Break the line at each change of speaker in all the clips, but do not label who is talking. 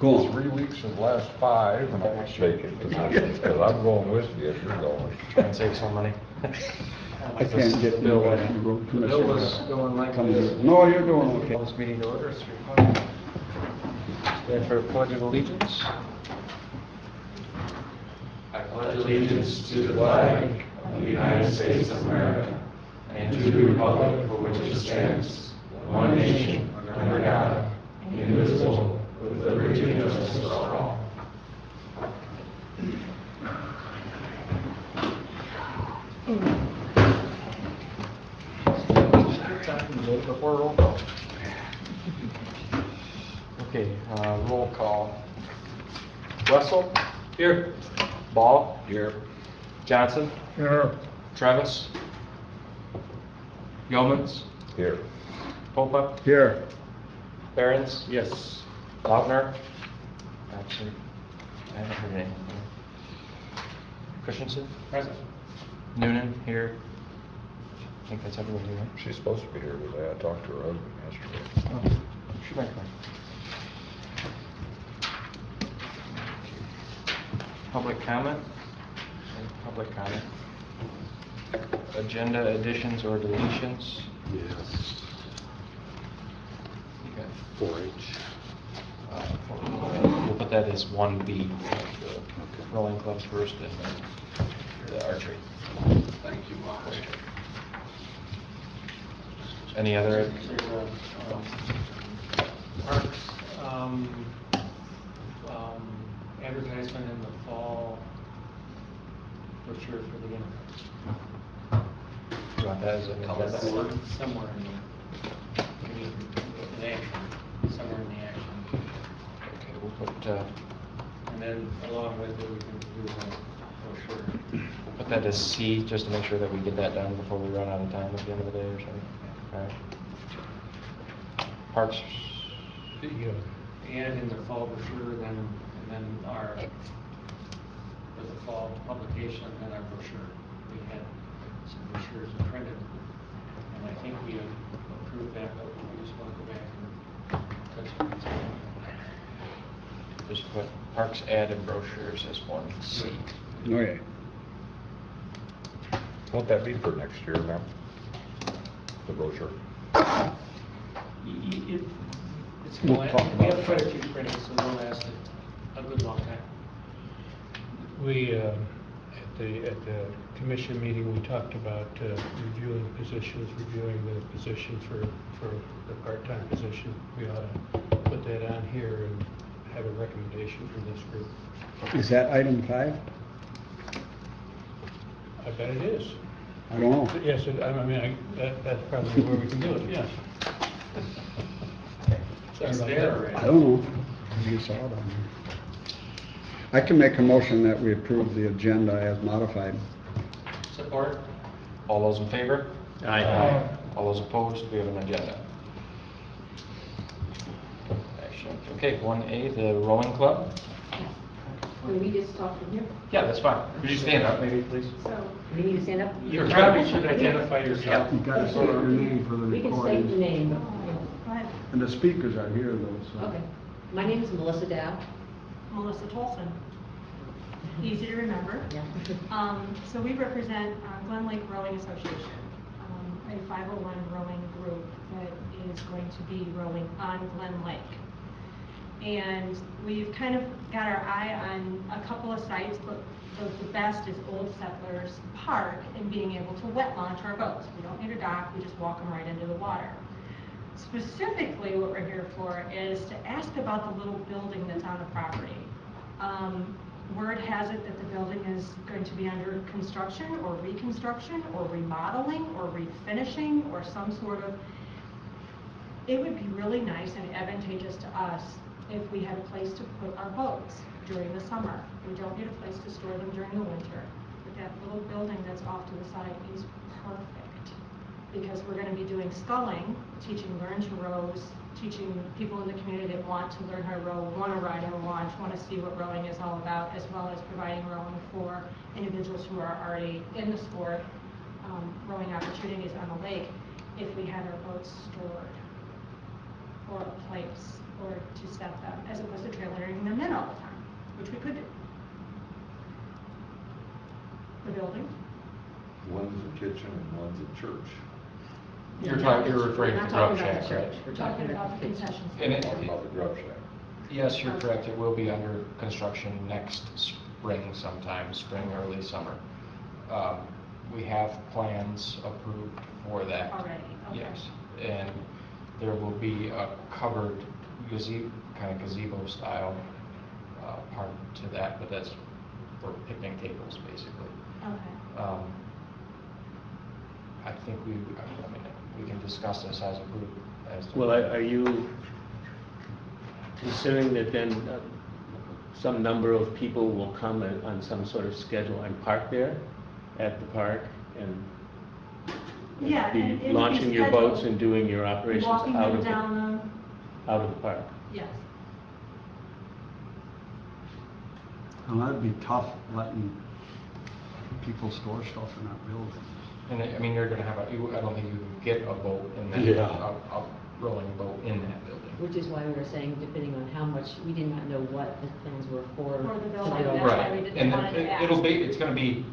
Cool.
3 weeks of the last 5, and I'm shaking because I'm going with you if you're going.
Try and save some money.
I can't get
Bill,
the road
the bill was
commissioner.
going like
Come
this.
here. No, you're doing okay.
Call this meeting to order. Stand for a pledge of allegiance.
I pledge allegiance to the flag of the United States of America and to the republic for which it stands, one nation, under God, indivisible, with liberty and justice for all.
Before roll call. Okay, roll call. Russell? Here. Ball?
Here.
Johnson?
Here.
Travis? Yeomans?
Here.
Popa?
Here.
Behrens? Yes. Lautner? Actually, I haven't heard anything. Christensen? Present. Noonan? Here. I think that's everyone here, right?
She's supposed to be here today. I talked to her husband yesterday.
Oh, she might come. Public comment? Any public comment? Agenda additions or deletions?
Yes.
Okay.
4-H.
We'll put that as 1B. Rowing clubs first and then the archery.
Thank you, Mark.
Any other?
Parks, advertisement in the fall brochure for the winter.
You want that as an agenda?
Somewhere in the action, somewhere in the action.
Okay, we'll put,
And then along with it, we can do the brochure.
we'll put that as C, just to make sure that we get that done before we run out of time at the end of the day or something. All right. Parks.
And in the fall brochure, and then our, with the fall publication, and then our brochure. We had some brochures printed, and I think we approved that, but we just want to go back and touch on it.
Just put Parks ad and brochures as 1C.
Okay.
Won't that be for next year now? The brochure?
It's
We'll
going
talk
to, we
about
have quite a few printed, so they'll last a good long time.
We, at the commission meeting, we talked about reviewing positions, reviewing the position for the part-time position. We ought to put that on here and have a recommendation from this group.
Is that item 5?
I bet it is.
I don't know.
Yes, that's probably where we can do it, yes.
It's
Sorry about
there
that.
already.
I don't know. You saw it on there. I can make a motion that we approve the agenda as modified.
Support?
All those in favor?
Aye.
All those opposed? We have an agenda. Action. Okay, 1A, the rowing club.
Can we just talk from here?
Yeah, that's fine. Could you stand up maybe, please?
So, we need to stand up?
You probably should identify yourself.
You gotta state your name for the
We can state the
recording.
name. Go ahead.
And the speakers are here though, so.
Okay. My name is Melissa Dow.
Melissa Tolson. Easy to remember.
Yeah.
So we represent Glen Lake Rowing Association, a 501 rowing group that is going to be rowing on Glen Lake. And we've kind of got our eye on a couple of sites, but the best is Old Settlers Park and being able to wet launch our boats. We don't need a dock, we just walk them right into the water. Specifically, what we're here for is to ask about the little building that's on the property. Word has it that the building is going to be under construction or reconstruction or remodeling or refinishing or some sort of. It would be really nice and advantageous to us if we had a place to put our boats during the summer. We don't need a place to store them during the winter. But that little building that's off to the side is perfect, because we're going to be doing sculling, teaching learn to rows, teaching people in the community that want to learn how to row, want to ride a launch, want to see what rowing is all about, as well as providing rowing for individuals who are already in the sport, rowing opportunities on the lake, if we had our boats stored, or a place, or to set them, as opposed to trailering could, the building?
One's a kitchen and one's a church.
You're referring
We're
to
not
Grub
talking about
Shack,
the church.
right?
We're talking about the concession
And
stand.
Talking about the grub shack.
Yes, you're correct. It will be under construction next spring sometime, spring, early summer. We have plans approved for that.
Already, okay.
Yes, and there will be a covered kind of gazebo style part to that, but that's for picnic tables, basically.
Okay.
I think I mean, we can discuss this as approved.
Well, are you considering that then some number of people will come on some sort of schedule and park there at the park and
Yeah,
be
and it would be
launching your boats
scheduled.
and doing your operations
Walking
out
them
of
down
out of the park?
yes.
Well, that'd be tough letting people store stuff in that building.
And I mean, you're gonna have I don't think you can get a boat in that,
Yeah.
a rolling boat in that building.
Which is why we were saying, depending on how much, we did not know what the plans were for.
For the building,
the
that's why
Right,
we didn't
and
want to
it'll
ask.
it's gonna be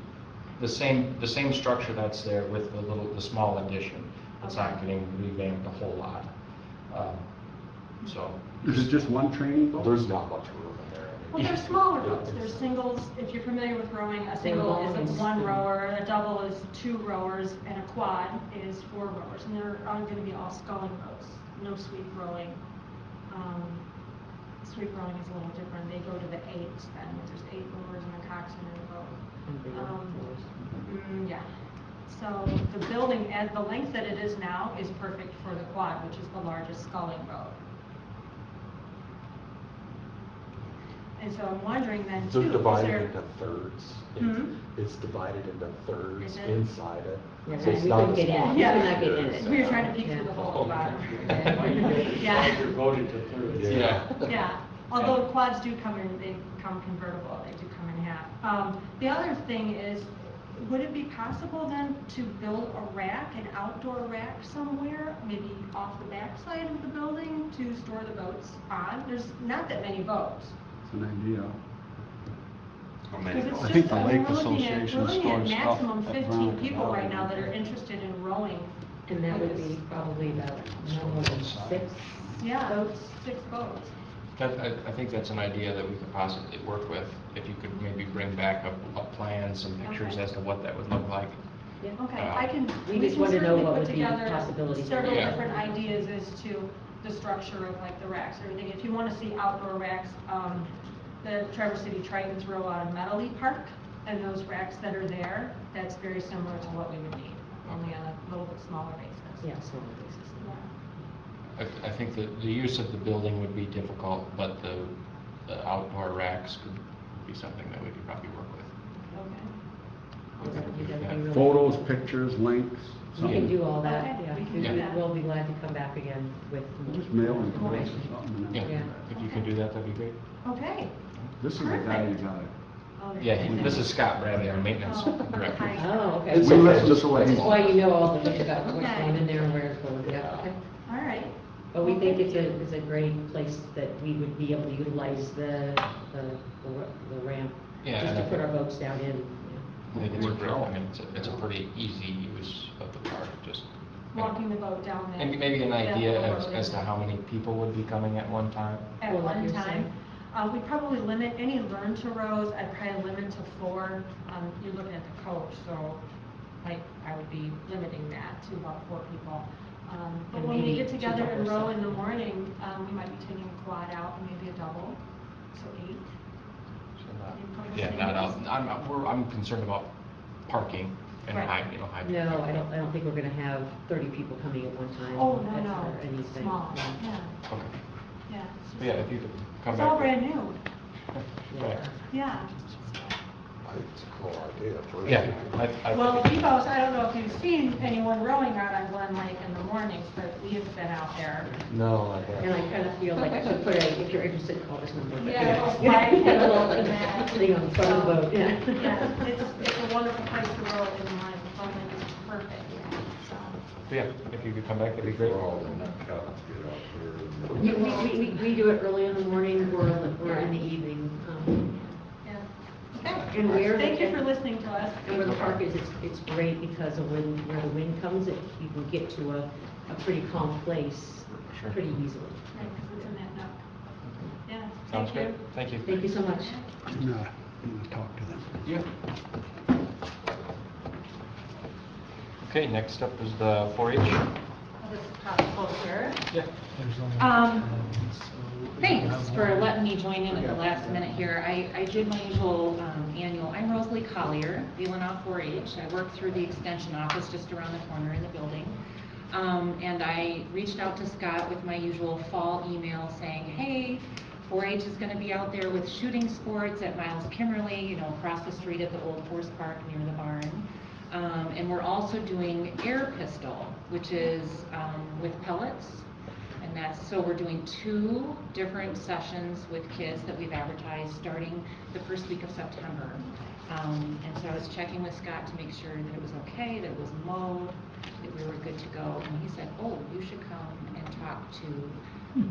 the same structure that's there with the small addition. It's not
Okay.
getting revamped a whole lot. So.
Is it just one training boat?
There's not much room in there.
Well, they're smaller boats, they're singles, if you're familiar with rowing, a single is a one rower, a double is two rowers, and a quad is four rowers, and they're gonna be all sculling boats, no sweep rowing. Sweep rowing is a little different, they go to the eights then, where there's 8 rowers and a coxswain in a boat.
And bigger floors.
Yeah, so the building, at the length that it is now, is perfect for the quad, which is the largest sculling boat. And so I'm wondering then too,
They're
is
divided
there?
into thirds.
Hmm?
It's divided into thirds
Is it?
inside it.
Yeah,
So it's
we
not
couldn't
as
get in.
long
We
Yeah.
could not get in it.
We were trying to peek through the hole at the bottom. Yeah.
You're voted to thirds.
Yeah.
Yeah, although quads do come in, they come convertible, they do come in half. The other thing is, would it be possible then to build a rack, an outdoor rack somewhere, maybe off the backside of the building to store the boats on? There's not that many boats.
It's an idea.
Because it's
I
just,
think the
I mean,
Lake
we're looking at
Association
maximum
stores stuff
15
around
people
the
right now that
valley.
are interested in rowing.
And that would be probably about no more than 6
Yeah,
boats.
6 boats.
I think that's an idea that we could possibly work with, if you could maybe bring back a plan, some pictures
Okay.
as to what that would look like.
Yeah.
Okay, I can,
We
we
just
can
wanna know
certainly
what
put
would be
together
possibilities.
several
Yeah.
different ideas as to the structure of like the racks, and everything. If you wanna see outdoor racks, the Traverse City Tritons row out of Meadow Park, and those racks that are there, that's very similar to what we would need, only on a little bit smaller basis.
Yeah, smaller basis.
Yeah.
I think that the use of the building would be difficult, but the outdoor racks could be something that we could probably work with.
Okay.
That would be really-
Photos, pictures, links,
We
something.
can do all that,
Okay,
yeah.
we can do that.
We'll be glad to come back again with
Just mail them to us or
information.
something. and
Yeah,
then-
Yeah.
if you can do that, that'd be great.
Okay.
This is the guy you
Perfect.
got.
Oh, there
Yeah,
you go.
this is Scott Bradley, our maintenance
Oh,
director.
hi.
Oh, okay.
It's
We
okay,
listen
just
to what
This
he
is why
wants.
you know all the things about what's
Okay.
going in there and where it's going, yeah, okay.
All right.
But we think it's a great place that we would be able to utilize the ramp,
Yeah,
just
and
to
I-
put our boats down in.
I think it's a great, I mean, it's a pretty easy use of the park, just.
Walking the boat down there.
And maybe an idea
Yeah,
as to how many people would be coming at one time.
At
Well, like
one
you're
time.
saying.
We'd probably limit any learn to rows, I'd probably limit to 4. You're looking at the coach, so I would be limiting that to about 4 people. But
And
when we
maybe
get
2
together and
doubles,
row
so-
in the morning, we might be taking a quad out and maybe a double, so 8.
So not-
Maybe a couple
Yeah, not
singles.
I'm concerned about parking and
Right.
high.
No, I don't think we're gonna have 30 people coming at one time.
Oh, no,
That's
no,
or anything.
small,
no.
yeah,
Okay.
yeah.
But yeah, if you could come
It's
back.
all brand new,
Right.
yeah.
It's a cool idea.
Yeah.
Well, Vivos, I don't know if you've seen anyone rowing out on Glen Lake in the mornings, but we have been out there.
No, I
And I
haven't.
kind of feel like I should put if you're interested, call this number. but-
Yeah, it's
Yeah.
wide and low and that.
Sitting on the front of the boat, yeah.
Yeah, it's a wonderful place to row in the morning, Glen Lake is perfect, so.
Yeah, if you could come back, that'd be great.
For all the nut cops get out there.
We do it early in the morning or in the evening. And where the-
Thank you for listening to us.
And where the park is, it's great because of where the wind comes, you can get to a pretty calm place
Sure.
pretty easily.
Right, 'cause it's in that nook. Yeah,
Sounds
thank you.
good. Thank you.
Thank you so much.
I'm gonna talk to them.
Yeah. Okay, next up is the 4-H.
This is possible here.
Yeah.
Thanks for letting me join in at the last minute here. I did my usual annual, I'm Rosalie Collier, Leelanau 4-H. I work through the extension office just around the corner in the building. And I reached out to Scott with my usual fall email saying, hey, 4-H is gonna be out there with shooting sports at Miles Kimmerly, you know, across the street at the old horse park near the barn. And we're also doing air pistol, which is with pellets. And that's, so we're doing 2 different sessions with kids that we've advertised starting the first week of September. And so I was checking with Scott to make sure that it was okay, that it was mowed, that we were good to go. And he said, oh, you should come and talk to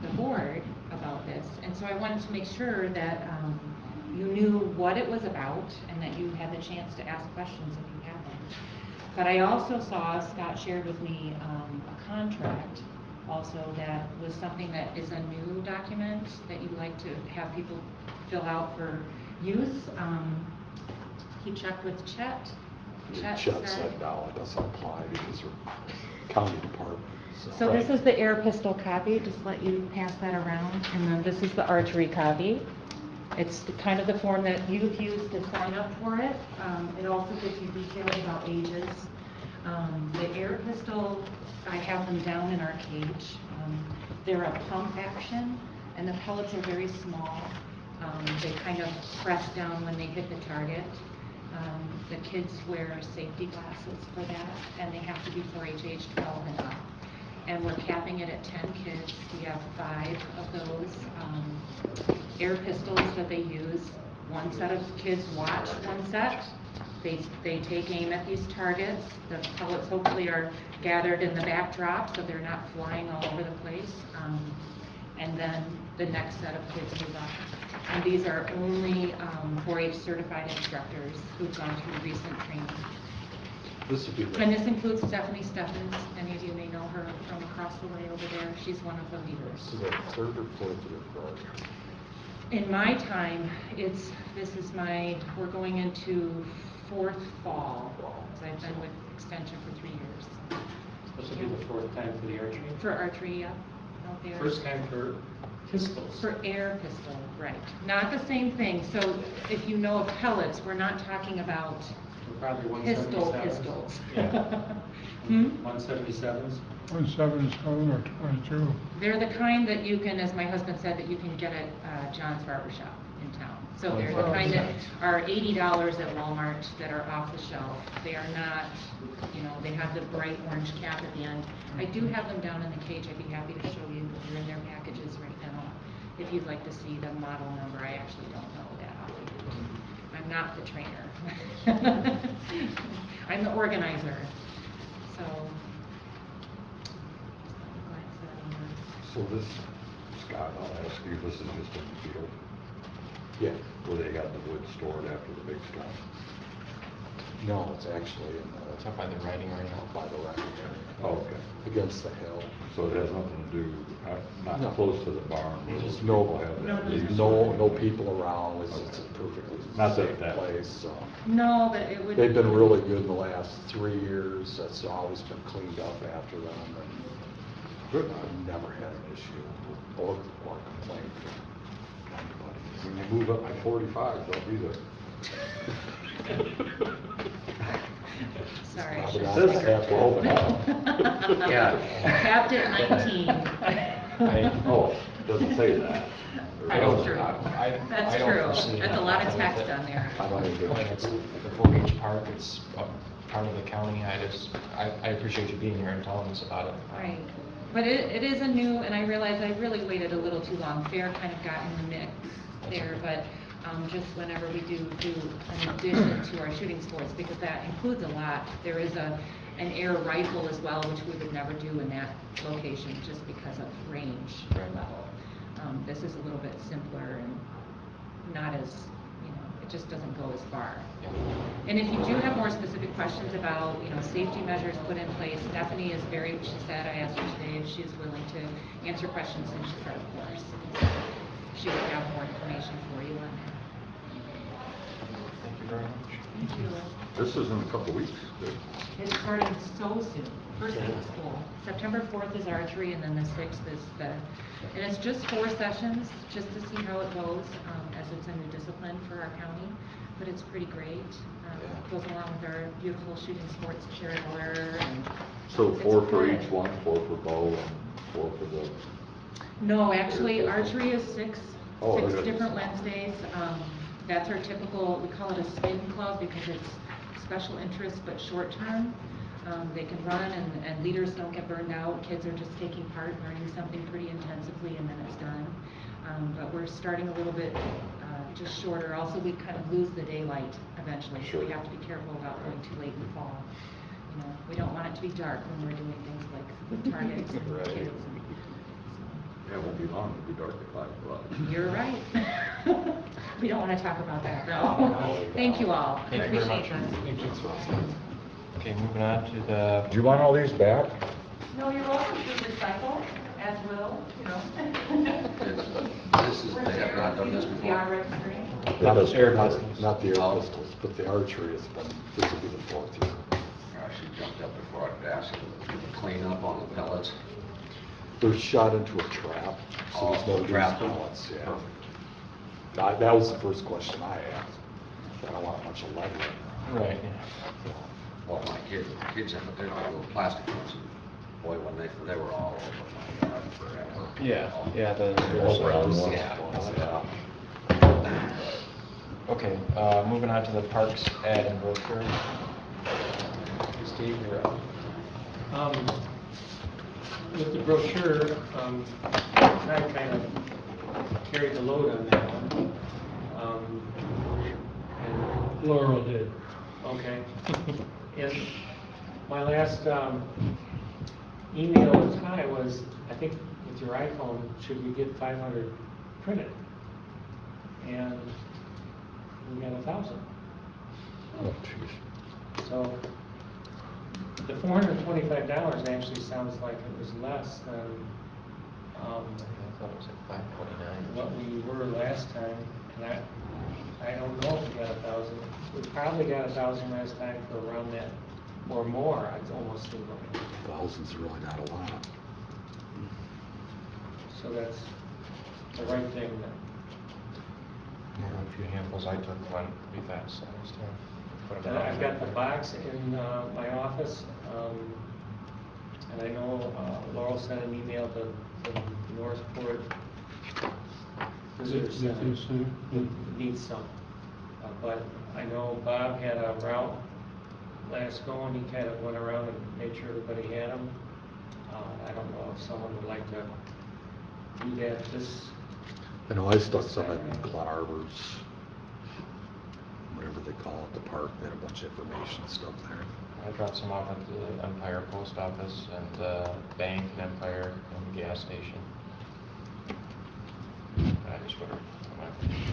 the board about this. And so I wanted to make sure that you knew what it was about and that you had the chance to ask questions if you had them. But I also saw, Scott shared with me a contract also that was something that is a new document that you'd like to have people fill out for use. He checked with Chet.
Chet said no, it doesn't apply because we're county department.
So this is the air pistol copy, just let you pass that around, and then this is the archery copy. It's kind of the form that you've used to sign up for it. It also gives you details about ages. The air pistol, I have them down in our cage. They're a pump action, and the pellets are very small. They kind of press down when they hit the target. The kids wear safety glasses for that, and they have to be 4-H age 12 and up. And we're capping it at 10 kids. We have 5 of those air pistols that they use. One set of kids watch one set. They take aim at these targets. The pellets hopefully are gathered in the backdrop so they're not flying all over the place. And then the next set of kids move on. And these are only 4-H certified instructors who've gone through recent training.
This would be
And this includes Stephanie Steffens. Many of you may know her from across the way over there. She's one of the leaders.
This is a 3rd or 4th year program.
In my time, we're going into 4th fall. So I've been with Extension for 3 years.
This will be the 4th time for the archery.
For archery, yeah, out there.
First time for pistols.
For air pistol, right. Not the same thing. So if you know of pellets, we're not talking about
Probably
pistol
177s.
pistols.
Yeah. 177s.
177 or 22.
They're the kind that you can, as my husband said, that you can get at John's Barber Shop in town. So they're the kind that are $80 at Walmart that are off the shelf. They are not, you know, they have the bright orange cap at the end. I do have them down in the cage. I'd be happy to show you. They're in their packages right now. If you'd like to see the model number, I actually don't know that offhand. I'm not the trainer. I'm the organizer. So,
So this, Scott, I'll ask you, this is just in the field?
Yeah.
Where they got the wood stored after the big storm?
No, it's actually in
It's up by the riding area.
by the riding area.
Oh, okay.
Against the hill.
So it has nothing to do, not
No.
close to the barn, where those
No,
people have that leaf
no
stored?
people around, it's a perfectly
Not that
safe
that-
place, so.
no, but it would.
They've been really good in the last 3 years, it's always been cleaned up after them, and
Good.
I've never had an issue or complaint from anybody.
When you move up to 45, they'll be there.
Sorry.
Probably not
Says
half well, but-
Yeah.
Capped at 19.
Oh, it doesn't say that.
I don't,
True. That's
I don't
true.
foresee
That's a
any
lot of
problem
text
with it.
on there.
I don't even-
I mean, it's the 4-H park, it's a part of the county. I appreciate you being here and telling us about it.
Right. But it is a new, and I realize I really waited a little too long. Fair kind of got in the mix there, but just whenever we do an addition to our shooting sports, because that includes a lot. There is an air rifle as well, which we would never do in that location just because of range level. This is a little bit simpler and not as, it just doesn't go as far. And if you do have more specific questions about, safety measures put in place, Stephanie is she said, I asked her today if she's willing to answer questions since she's our course. She would have more information for you on that.
Thank you very much.
Thank you.
This is in a couple of weeks.
It's starting so soon, first week of school. September 4th is archery, and then the 6th is and it's just 4 sessions, just to see how it goes, as it's a new discipline for our county, but it's pretty great. It goes along with our beautiful shooting sports cheerleader.
So
It's
4 for
good.
each one, 4 for bow and 4 for the,
No, actually, archery is six
Oh, it is.
different Wednesdays. That's our typical, we call it a spin club because it's special interest but short term. They can run and leaders don't get burned out. Kids are just taking part, learning something pretty intensively, and then it's done. But we're starting a little bit just shorter. Also, we kind of lose the daylight eventually, so we
Sure.
have to be careful about going too late in the fall. We don't want it to be dark when we're doing things like with targets and
Right.
kids.
yeah, it won't be long, it'll be dark at 5 o'clock.
You're right. We don't want to talk about that, though. Thank you all. I
Thank you very
appreciate
much.
this.
Okay, moving on to the,
Do you want all these back?
No, you're welcome to recycle, as will,
This is, they have not done this
The
before.
RX screen.
Not
Not
air
the-
pistols. Not the air pistols, but the archery has been, this will be the 4th year.
She jumped up before I could ask her to clean up on the pellets.
They're shot into a trap, so there's no
Oh,
loose
trap.
pellets, yeah.
Perfect.
That was the first question I asked. I don't want a bunch of lead in there.
right,
Well, my kids have their little plastic ones. And boy, when they were all over my yard forever.
yeah, the.
brown ones.
Yeah.
Okay, moving on to the parks ad and brochure. Steve, you're up.
With the brochure, I kind of carried the load on that one. And
Laurel did.
Okay. And my last email to Ty was, I think with your iPhone, should we get 500 printed? And we got 1,000.
Oh, jeez.
So the $425 actually sounds like it was less than
I thought it was like 529.
what we were last time. And I don't know if we got 1,000. We probably got 1,000 last time for around that, or more, I'd almost think.
Thousands are really not a lot.
So that's the right thing.
A few handfuls I took went pretty fast last time. Put 'em
And
out.
I've got the box in my office, and I know Laurel sent an email to the Northport Visitor Center. It needs some. But I know Bob had a route last go, and he kind of went around and made sure everybody had them. I don't know if someone would like to do that this.
I know I stuck some in Glen Arbor's, whatever they call it, the park, they had a bunch of information stuff there.
I dropped some off at the Empire Post Office and Bank and Empire and the gas station. I just went.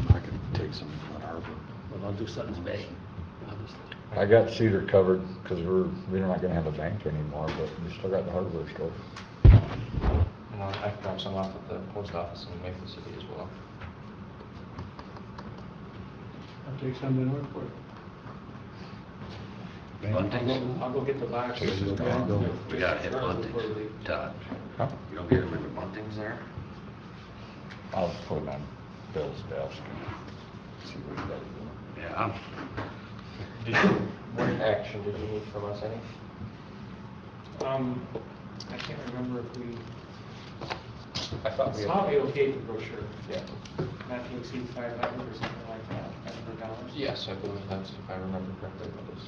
I could take some in Glen Arbor.
Well, I'll do something big.
I got Cedar covered, because we're not gonna have a bank anymore, but we still got the hardware store.
And I dropped some off at the post office in Maple City as well.
I'll take some to Northport.
Buntings?
I'll go get the box.
This is gone, though.
We gotta hit Buntings, Todd.
Huh?
You don't get them into Buntings there?
I'll put it on Bill's desk and see what he does with it.
Yeah.
Did you, what action did you need from us, any?
I can't remember if we,
I thought we
it's
had.
probably okay the brochure,
Yeah.
not to exceed 500 or something like that, $500.
Yes, I believe that's, if I remember correctly, what it is.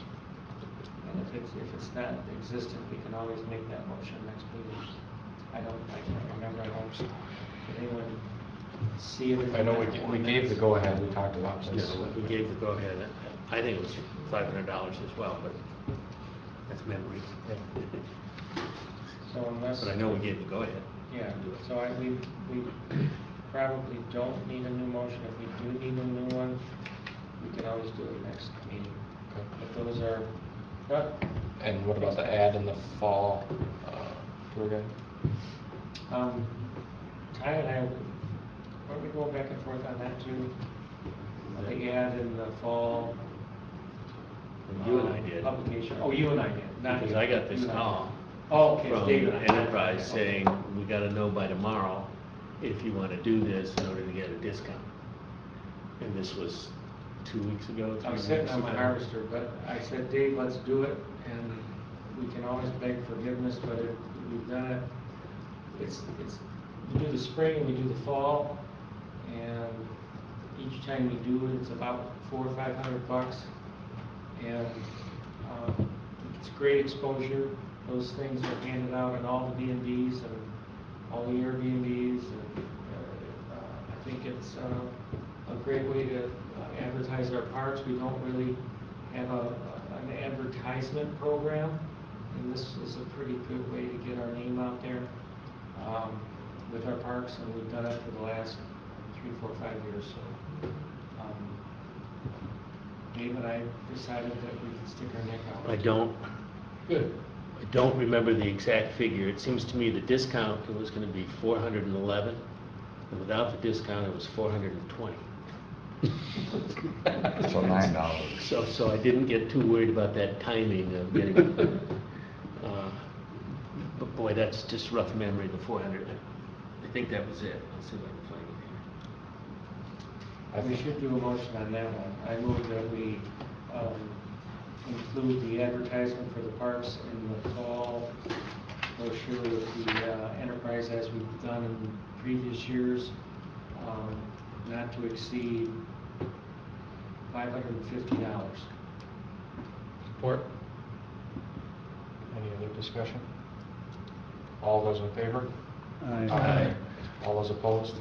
And if it's not existent, we can always make that motion next meeting. I can't remember, did anyone see it?
I know we gave the go-ahead, we talked about this.
Yes, we gave the go-ahead. I think it was $500 as well, but that's memory.
So unless.
But I know we gave the go-ahead.
Yeah, so we probably don't need a new motion. If we do need a new one, we can always do it next meeting.
Okay.
But those are,
And what about the ad in the fall, tour guide?
Ty and I, weren't we going back and forth on that too? The ad in the fall.
You and I did.
Publication, oh, you and I did, not
Because
you.
I got this
You and I.
call
Oh, okay,
from
David and I.
Enterprise
Okay.
saying, we gotta know by tomorrow if you wanna do this in order to get a discount. And this was 2 weeks ago,
I was
3
sitting
weeks
on my
ago.
harvester, but I said, Dave, let's do it, and we can always beg forgiveness, but we've done it. We do the spring and we do the fall, and each time we do it, it's about $400 or $500. And, it's great exposure. Those things are handed out in all the B&Bs and all the Airbnbs, and, I think it's, a great way to advertise our parks. We don't really have an advertisement program, and this is a pretty good way to get our name out there with our parks, and we've done it for the last 3, 4, 5 years. So Dave and I decided that we could stick our neck out.
I don't remember the exact figure. It seems to me the discount, it was gonna be 411, and without the discount, it was 420.
So $9.
So I didn't get too worried about that timing of getting, but boy, that's just rough memory, the 400. I think that was it. Let's see if I can find it here.
We should do a motion on that one. I move that we include the advertisement for the parks in the fall brochure with the enterprise as we've done in previous years, not to exceed $550.
Support. Any other discussion? All those in favor?
Aye.
All those opposed?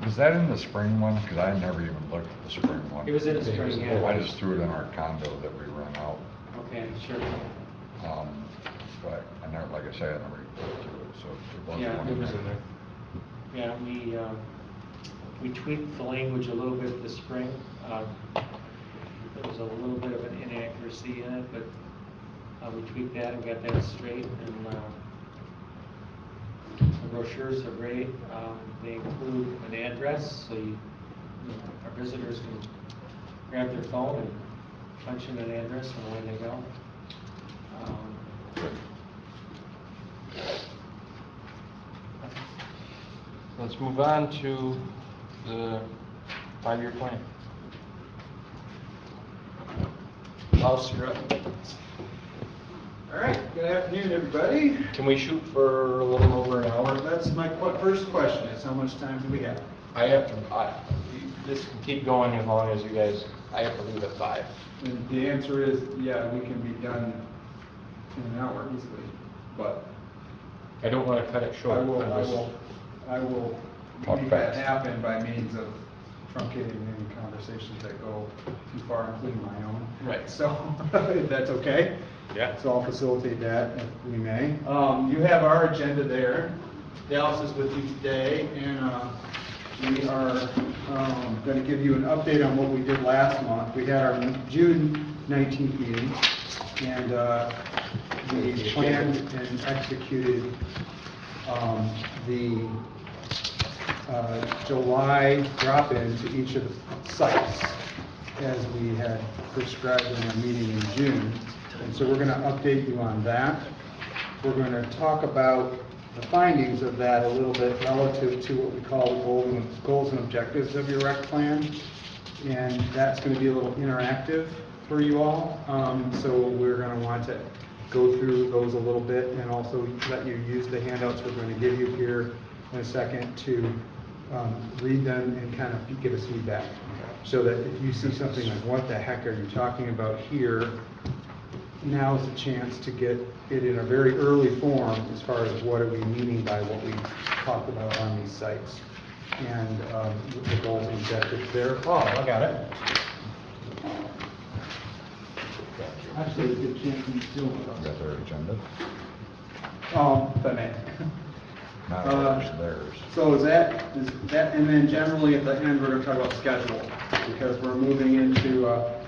Was that in the spring one? Because I never even looked at the spring one.
It was in the spring, yeah.
I just threw it in our condo that we rent out.
Okay, sure.
But I never, like I say, I never looked through it, so it wasn't
Yeah,
one
it
of
was
them.
in there. Yeah, we tweaked the language a little bit this spring. There was a little bit of an inaccuracy in it, but we tweaked that and got that straight. And the brochures are great. They include an address, so our visitors can grab their phone and punch in an address and away they go.
Let's move on to the 5-year plan. Klaus, you're up.
All right, good afternoon, everybody.
Can we shoot for a little over an hour?
That's my first question, is how much time do we have?
This can keep going as long as you guys, I have to leave at 5.
And the answer is, yeah, we can be done in an hour easily, but
I don't want to cut it short.
I will
Talk
make that
fast.
happen by means of truncating any conversations that go too far, including my own.
Right.
So, if that's okay?
Yeah.
So I'll facilitate that if we may. You have our agenda there. Dallas is with you today, and we are going to give you an update on what we did last month. We had our June 19th meeting, and we planned and executed the July drop-in to each of the sites as we had prescribed in our meeting in June. And so we're going to update you on that. We're going to talk about the findings of that a little bit relative to what we call the goals and objectives of your rec plan. And that's going to be a little interactive for you all. So we're going to want to go through those a little bit and also let you use the handouts we're going to give you here in a second to read them and kind of give us feedback. So that if you see something like, what the heck are you talking about here, now is a chance to get it in a very early form as far as what are we meaning by what we talked about on these sites. And the goals and objectives there.
Oh, I got it.
Actually, there's a good chance we still
Got their agenda?
if I may.
Not ours, theirs.
So is that, and then generally at the end, we're going to talk about schedule. because we're moving into a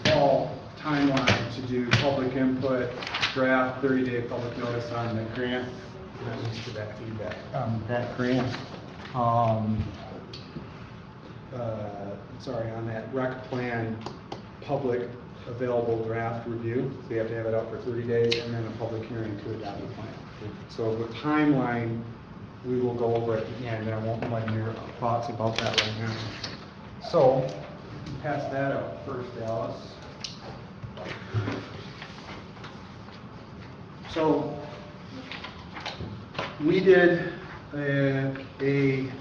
fall timeline to do public input, draft 30-day public notice on the grant. That leads to that feedback. That grant, on that rec plan public available draft review. So you have to have it up for 30 days and then a public hearing to adopt the plan. So the timeline, we will go over at the end, and I won't mind your thoughts about that right now. So, pass that up first, Alice. So, we did a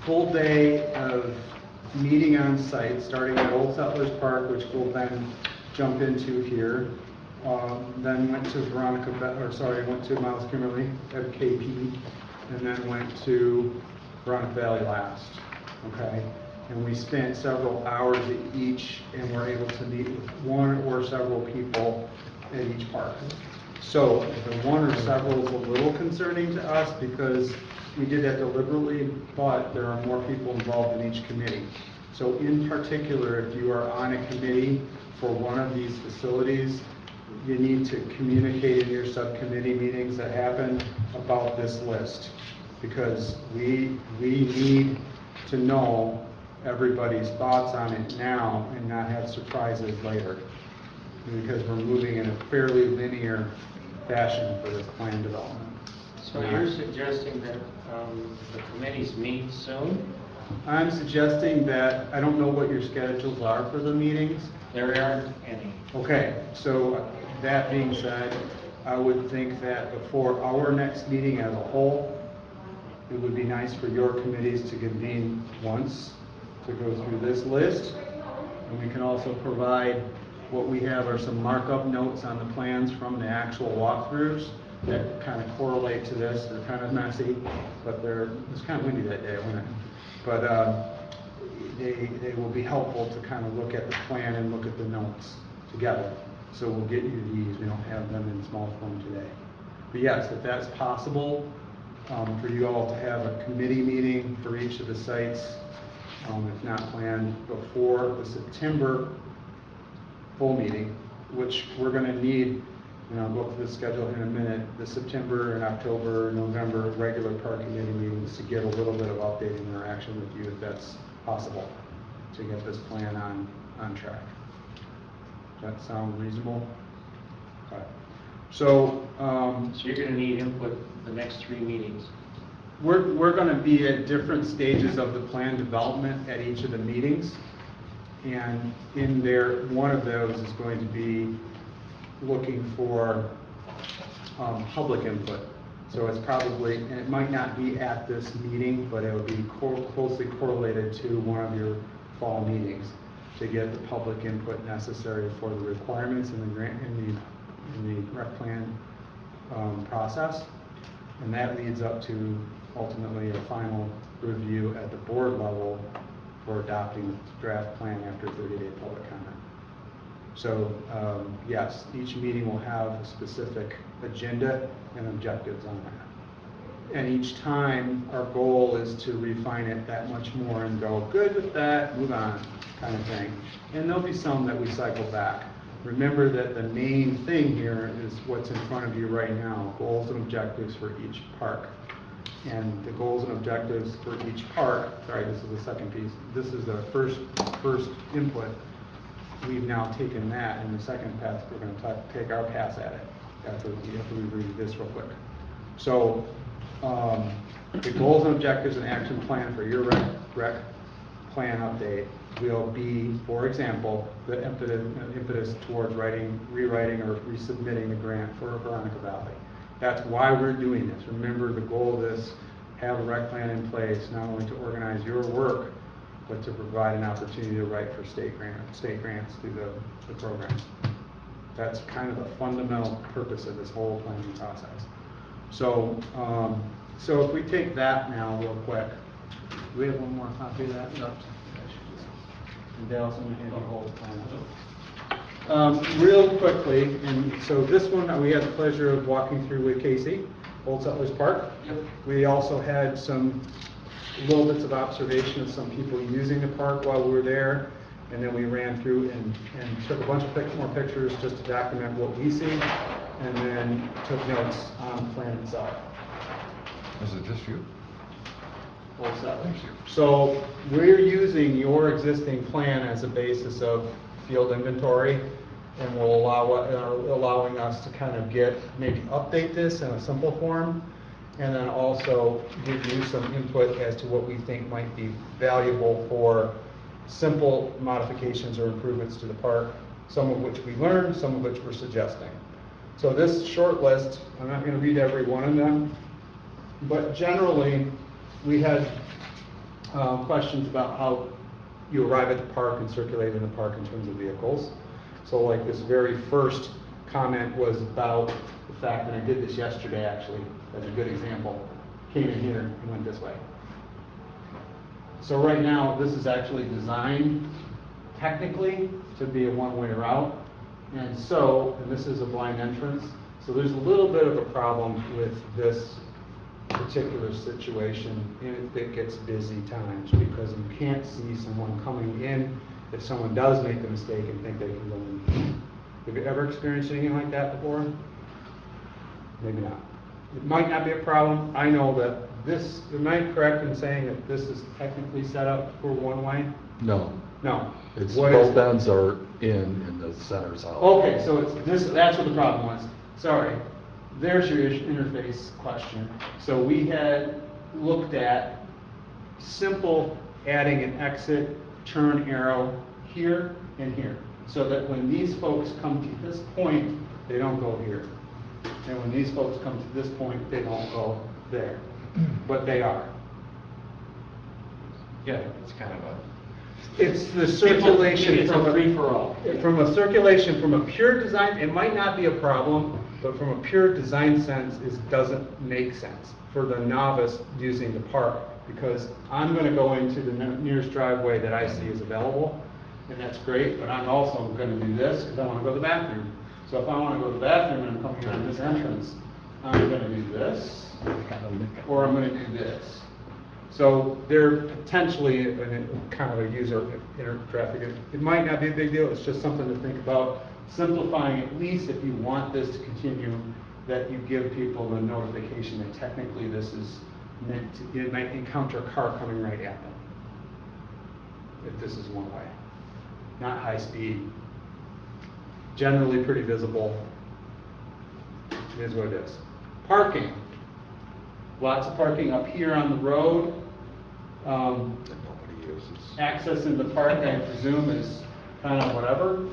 full day of meeting on site, starting at Old Settlers Park, which we'll then jump into here. Then went to went to Miles Kimmerly at KP, and then went to Veronica Valley last. Okay, and we spent several hours at each, and were able to meet with one or several people at each park. So the one or several is a little concerning to us because we did that deliberately, but there are more people involved in each committee. So in particular, if you are on a committee for one of these facilities, you need to communicate in your subcommittee meetings that happen about this list, because we need to know everybody's thoughts on it now and not have surprises later, because we're moving in a fairly linear fashion for this plan development.
So you're suggesting that the committees meet soon?
I'm suggesting that, I don't know what your schedules are for the meetings.
There aren't any.
Okay, so that being said, I would think that before our next meeting as a whole, it would be nice for your committees to convene once to go through this list. And we can also provide, what we have are some markup notes on the plans from the actual walkthroughs that kind of correlate to this. They're kind of messy, but it's kind of windy that day, wasn't it? But they will be helpful to kind of look at the plan and look at the notes together. So we'll get you these. We don't have them in small form today. But yes, if that's possible, for you all to have a committee meeting for each of the sites, if not planned before the September full meeting, which we're going to need, and I'll go through the schedule in a minute, the September and October, November regular park committee meetings to get a little bit of update and interaction with you if that's possible, to get this plan on track. Does that sound reasonable? Okay. So,
So you're going to need input the next 3 meetings?
we're going to be at different stages of the plan development at each of the meetings. And in there, one of those is going to be looking for public input. So it's probably, and it might not be at this meeting, but it will be closely correlated to one of your fall meetings to get the public input necessary for the requirements in the grant, in the rec plan process. And that leads up to ultimately a final review at the board level for adopting the draft plan after 30-day public comment. So yes, each meeting will have a specific agenda and objectives on that. And each time, our goal is to refine it that much more and go, good with that, move on, kind of thing. And there'll be some that we cycle back. Remember that the main thing here is what's in front of you right now, goals and objectives for each park. And the goals and objectives for each park, sorry, this is the second piece, this is the first input. We've now taken that, and the second pass, we're going to take our pass at it after we read this real quick. So, the goals and objectives and action plan for your rec plan update will be, for example, the impetus towards rewriting or resubmitting the grant for Veronica Valley. That's why we're doing this. Remember, the goal of this, have a rec plan in place, not only to organize your work, but to provide an opportunity to write for state grants through the program. That's kind of the fundamental purpose of this whole planning process. So, so if we take that now real quick, do we have one more copy of that? No. And Dallas, I'm going to hold the plan. Real quickly, and so this one we had the pleasure of walking through with Casey, Old Settlers Park. Yep. We also had some little bits of observation of some people using the park while we were there. And then we ran through and took a bunch of more pictures just to document what we see, and then took notes on the plan itself.
Is it just you?
So we're using your existing plan as a basis of field inventory, and will allowing us to kind of maybe update this in a simple form, and then also give you some input as to what we think might be valuable for simple modifications or improvements to the park, some of which we learned, some of which we're suggesting. So this short list, I'm not going to read every one of them, but generally, we had questions about how you arrive at the park and circulate in the park in terms of vehicles. So like this very first comment was about the fact, and I did this yesterday actually, as a good example, came in here and went this way. So right now, this is actually designed technically to be a one-way route. And this is a blind entrance. So there's a little bit of a problem with this particular situation if it gets busy times, because you can't see someone coming in if someone does make the mistake and think they can go in. Have you ever experienced anything like that before? Maybe not. It might not be a problem. I know that this, am I correct in saying that this is technically set up for one way?
No.
No.
It's
What is
both
it?
ends are in the center's out.
Okay, so it's this, that's what the problem was. Sorry. There's your interface question. So we had looked at simple adding an exit, turn arrow here and here, so that when these folks come to this point, they don't go here. And when these folks come to this point, they don't go there. But they are.
Yeah, it's kind of a,
It's the circulation
It's
from
a free-for-all.
From a circulation, from a pure design, it might not be a problem, but from a pure design sense, it doesn't make sense for the novice using the park, because I'm going to go into the nearest driveway that I see is available, and that's great, but I'm also going to do this because I want to go to the bathroom. So if I want to go to the bathroom and I'm coming around this entrance, I'm going to do this, or I'm going to do this. So they're potentially kind of a user traffic. It might not be a big deal, it's just something to think about. Simplifying, at least if you want this to continue, that you give people the notification that technically this is meant to, you might encounter a car coming right at them. If this is one way, not high speed, generally pretty visible. It is what it is. Parking. Lots of parking up here on the road.
That nobody uses.
Access in the park, I presume, is kind of whatever,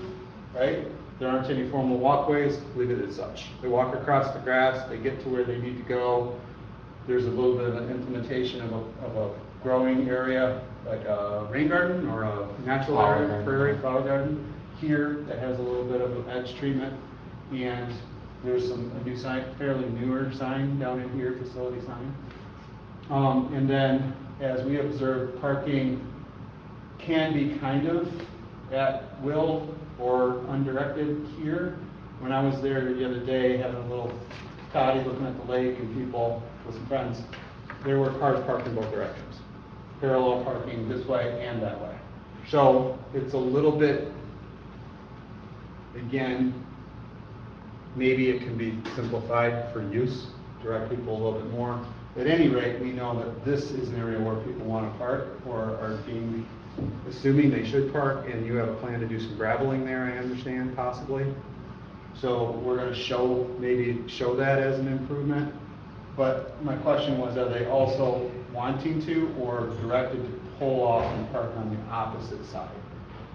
right? There aren't any formal walkways, leave it as such. They walk across the grass, they get to where they need to go. There's a little bit of an implementation of a growing area, like a rain garden or a natural area, prairie flower garden here that has a little bit of an edge treatment. And there's a new sign, fairly newer sign down in here, facility sign. And then, as we observed, parking can be kind of at will or undirected here. When I was there the other day, having a little toddy looking at the lake and people with some friends, there were cars parked in both directions. Parallel parking this way and that way. So it's a little bit, again, maybe it can be simplified for use, direct people a little bit more. At any rate, we know that this is an area where people want to park or are being, assuming they should park, and you have a plan to do some graveling there, I understand, possibly. So we're going to maybe show that as an improvement. But my question was, are they also wanting to or directed to pull off and park on the opposite side?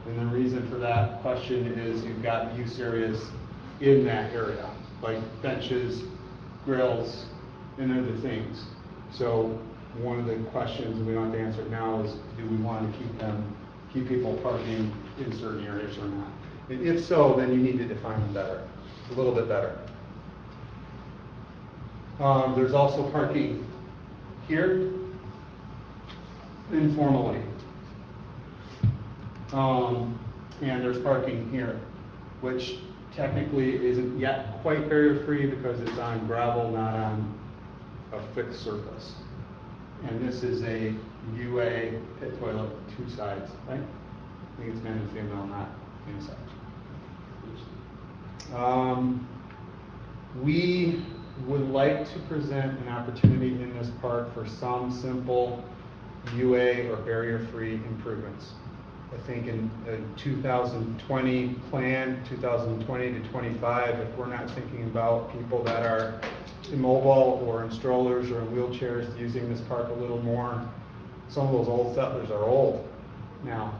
And the reason for that question is you've got use areas in that area, like benches, grills, and other things. So one of the questions, we don't have to answer it now, is do we want to keep people parking in certain areas or not? And if so, then you need to define them better, a little bit better. There's also parking here, informally. And there's parking here, which technically isn't yet quite barrier-free because it's on gravel, not on a fixed surface. And this is a UA pit toilet, 2 sides, right? I think it's male and female, not inside. We would like to present an opportunity in this park for some simple UA or barrier-free improvements. I think in the 2020 plan, 2020 to 25, if we're not thinking about people that are immobile or in strollers or in wheelchairs using this park a little more, some of those old settlers are old now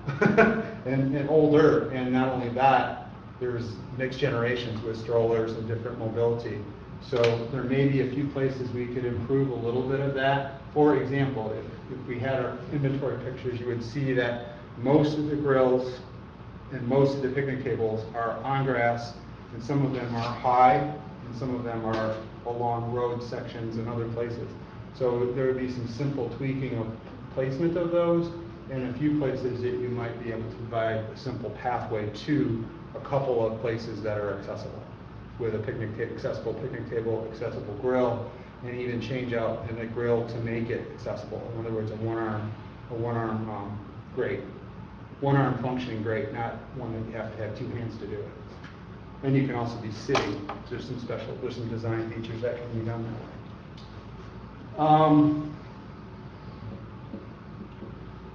and older. And not only that, there's mixed generations with strollers and different mobility. So there may be a few places we could improve a little bit of that. For example, if we had our inventory pictures, you would see that most of the grills and most of the picnic tables are on grass, and some of them are high, and some of them are along road sections and other places. So there would be some simple tweaking of placement of those, and a few places that you might be able to provide a simple pathway to a couple of places that are accessible, with a accessible picnic table, accessible grill, and even change out in the grill to make it accessible. In other words, a one-arm grate. One-arm functioning grate, not one that you have to have 2 hands to do it. And you can also be sitting. There's some design features that can be done that way.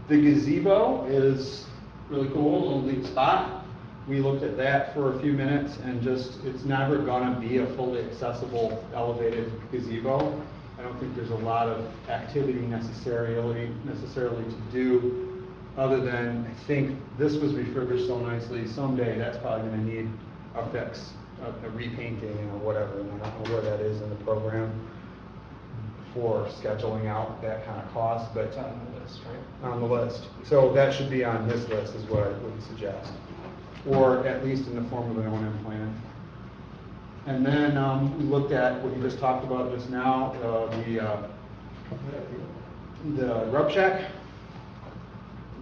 The gazebo is really cool, a little neat spot. We looked at that for a few minutes, and it's never gonna be a fully accessible elevated gazebo. I don't think there's a lot of activity necessarily to do, other than I think this was refurbished so nicely. Someday that's probably gonna need a fix, a repainting or whatever. And I don't know where that is in the program for scheduling out that kind of cost, but
It's on the list, right?
on the list. So that should be on this list is what I would suggest, or at least in the form of an O&M plan. And then we looked at what you just talked about just now, the rub shack.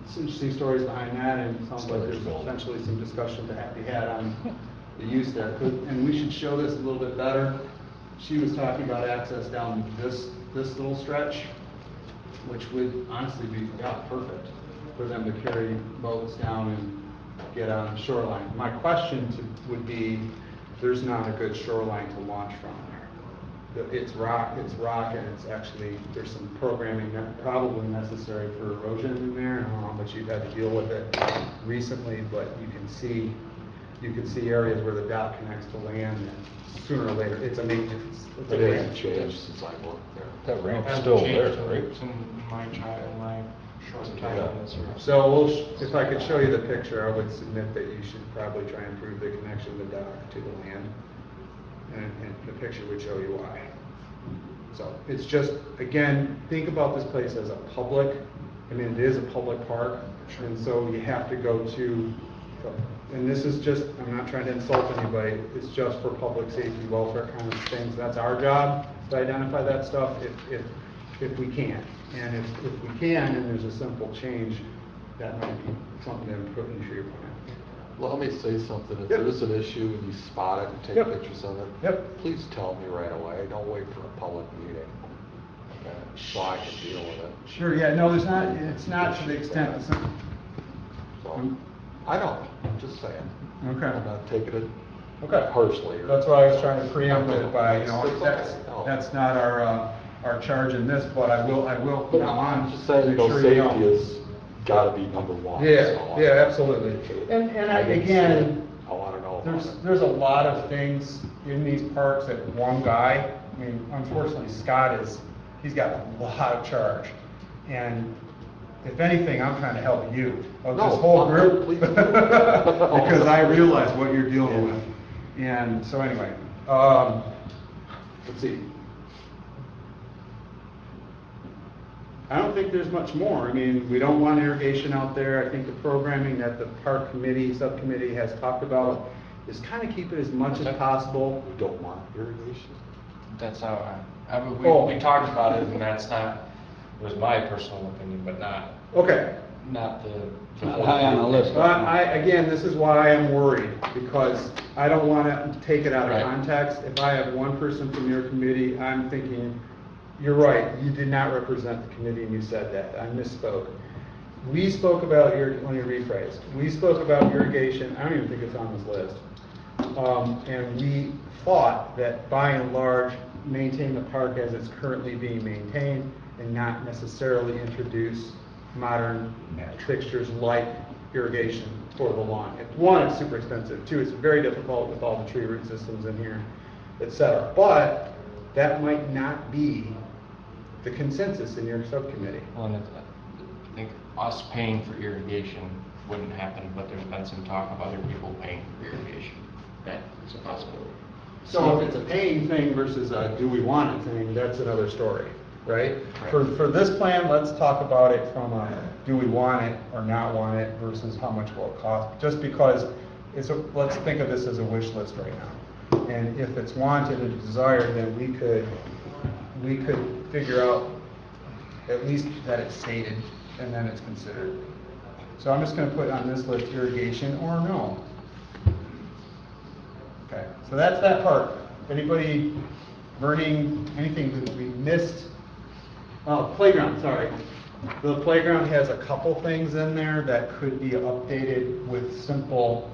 Some interesting stories behind that, and it sounds like there's potentially some discussion to be had on the use there. And we should show this a little bit better. She was talking about access down this little stretch, which would honestly be perfect for them to carry boats down and get on the shoreline. My question would be, there's not a good shoreline to launch from there. It's rock, and it's actually, there's some programming that probably necessary for erosion in there. I don't know how much you've had to deal with it recently, but you can see areas where the dock connects to land, and sooner or later, it's a maintenance.
It hasn't changed since I worked there.
That ramp's
Hasn't
still
changed
there, right?
in my short time
Yeah.
on this.
So if I could show you the picture, I would submit that you should probably try and improve the connection of the dock to the land. And the picture would show you why. So it's just, again, think about this place as a public, it is a public park, and so you have to go to, and this is just, I'm not trying to insult anybody, it's just for public safety, welfare kind of things. That's our job, to identify that stuff if we can. And if we can, and there's a simple change, that might be something to put into your plan.
Let me say something. If
Yep.
there is an issue and you spot it and take
Yep.
pictures of it,
Yep.
please tell me right away. Don't wait for a public meeting. Okay, so I can deal with it.
Sure, yeah, no, it's not to the extent,
So, I know, I'm just saying.
Okay.
I'm not taking it
Okay.
personally.
That's why I was trying to preempt it by,
It's okay.
that's not our charge in this, but I will
But
now on.
I'm just saying,
make sure you know.
safety has gotta be number one.
Yeah,
So
yeah, absolutely. And
I didn't see
again,
it. I wanna know about it.
there's a lot of things in these parks that one guy, unfortunately Scott he's got a lot of charge. And if anything, I'm trying to help you, of this
No,
whole
I'm
group.
please.
Because I realize what you're dealing with. And so anyway, let's see. I don't think there's much more. We don't want irrigation out there. I think the programming that the park committee, subcommittee has talked about is kind of keep it as much as possible.
We don't want irrigation.
That's how
Oh.
we talked about it, and that's not, it was my personal opinion, but
Okay.
not the.
Not high on the list.
Again, this is why I am worried, because I don't want to take it out of
Right.
context. If I have one person from your committee, I'm thinking you're right, you did not represent the committee and you said that, I misspoke. We spoke about, let me rephrase, we spoke about irrigation, I don't even think it's on this list. And we thought that by and large, maintain the park as it's currently being maintained and not necessarily introduce modern fixtures like irrigation for the lawn. One, it's super expensive. Two, it's very difficult with all the tree root systems in here, et cetera. But that might not be the consensus in your subcommittee.
Well, and I think us paying for irrigation wouldn't happen, but there's been some talk of other people paying for irrigation. That is a possibility.
So if it's a paying thing versus a do we want it thing, that's another story, right?
Right.
For this plan, let's talk about it from a do we want it or not want it versus how much will it cost. Just because let's think of this as a wish list right now. And if it's wanted and desired, then we could figure out at least that it's stated and then it's considered. So I'm just going to put on this list irrigation or no. Okay, so that's that part. Anybody burning anything that we missed? Oh, playground, sorry. The playground has a couple things in there that could be updated with simple,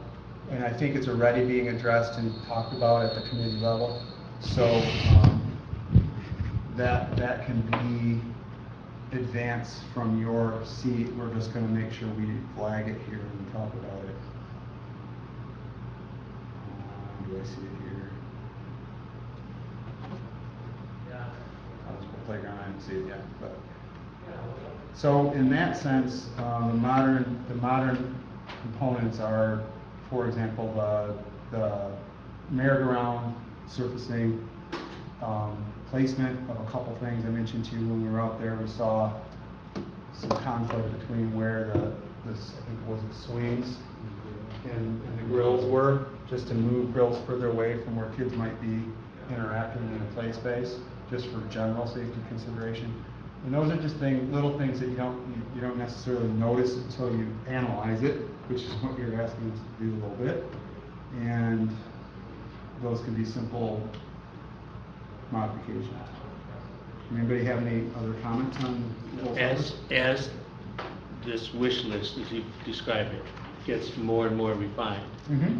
and I think it's already being addressed and talked about at the committee level. So that can be advanced from your seat. We're just going to make sure we flag it here and talk about it. Do I see it here? Playground, I didn't see it yet, but. So in that sense, the modern components are, for example, the merry-go-round surfacing, placement of a couple things I mentioned to you when we were out there. We saw some conflict between where I think it was the swings and the grills were, just to move grills further away from where kids might be interacting in a play space, just for general safety consideration. And those are just little things that you don't necessarily notice until you analyze it, which is what you're asking us to do a little bit. And those can be simple modifications. Anybody have any other comments on those?
As this wish list, as you described it, gets more and more refined,
Mm-hmm.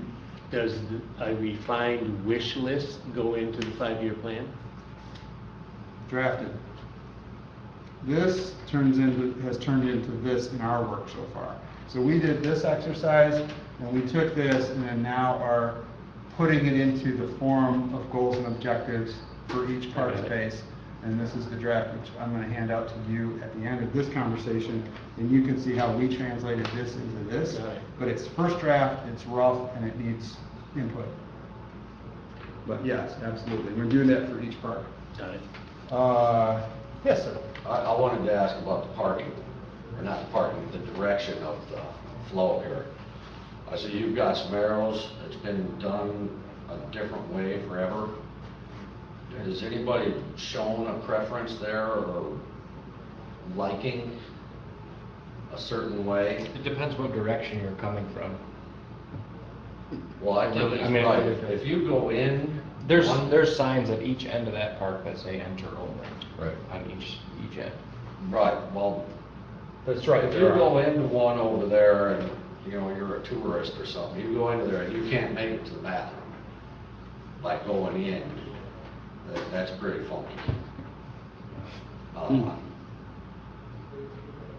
does a refined wish list go into the 5-year plan?
Drafted. This has turned into this in our work so far. So we did this exercise, and we took this, and then now are putting it into the form of goals and objectives for each park space. And this is the draft, which I'm going to hand out to you at the end of this conversation, and you can see how we translated this into this. But it's first draft, it's rough, and it needs input. But yes, absolutely. We're doing that for each park.
Got it.
Yes, sir.
I wanted to ask about the parking, or not the parking, the direction of the flow here. I see you've got some arrows, it's been done a different way forever. Has anybody shown a preference there or liking a certain way?
It depends what direction you're coming from.
Well, I think it's right. If you go in,
There's signs at each end of that park that say enter only.
Right.
On each end.
right, well,
That's right.
if you go into one over there and, you're a tourist or something, you go into there and you can't make it to the bathroom, like going in, that's pretty funky.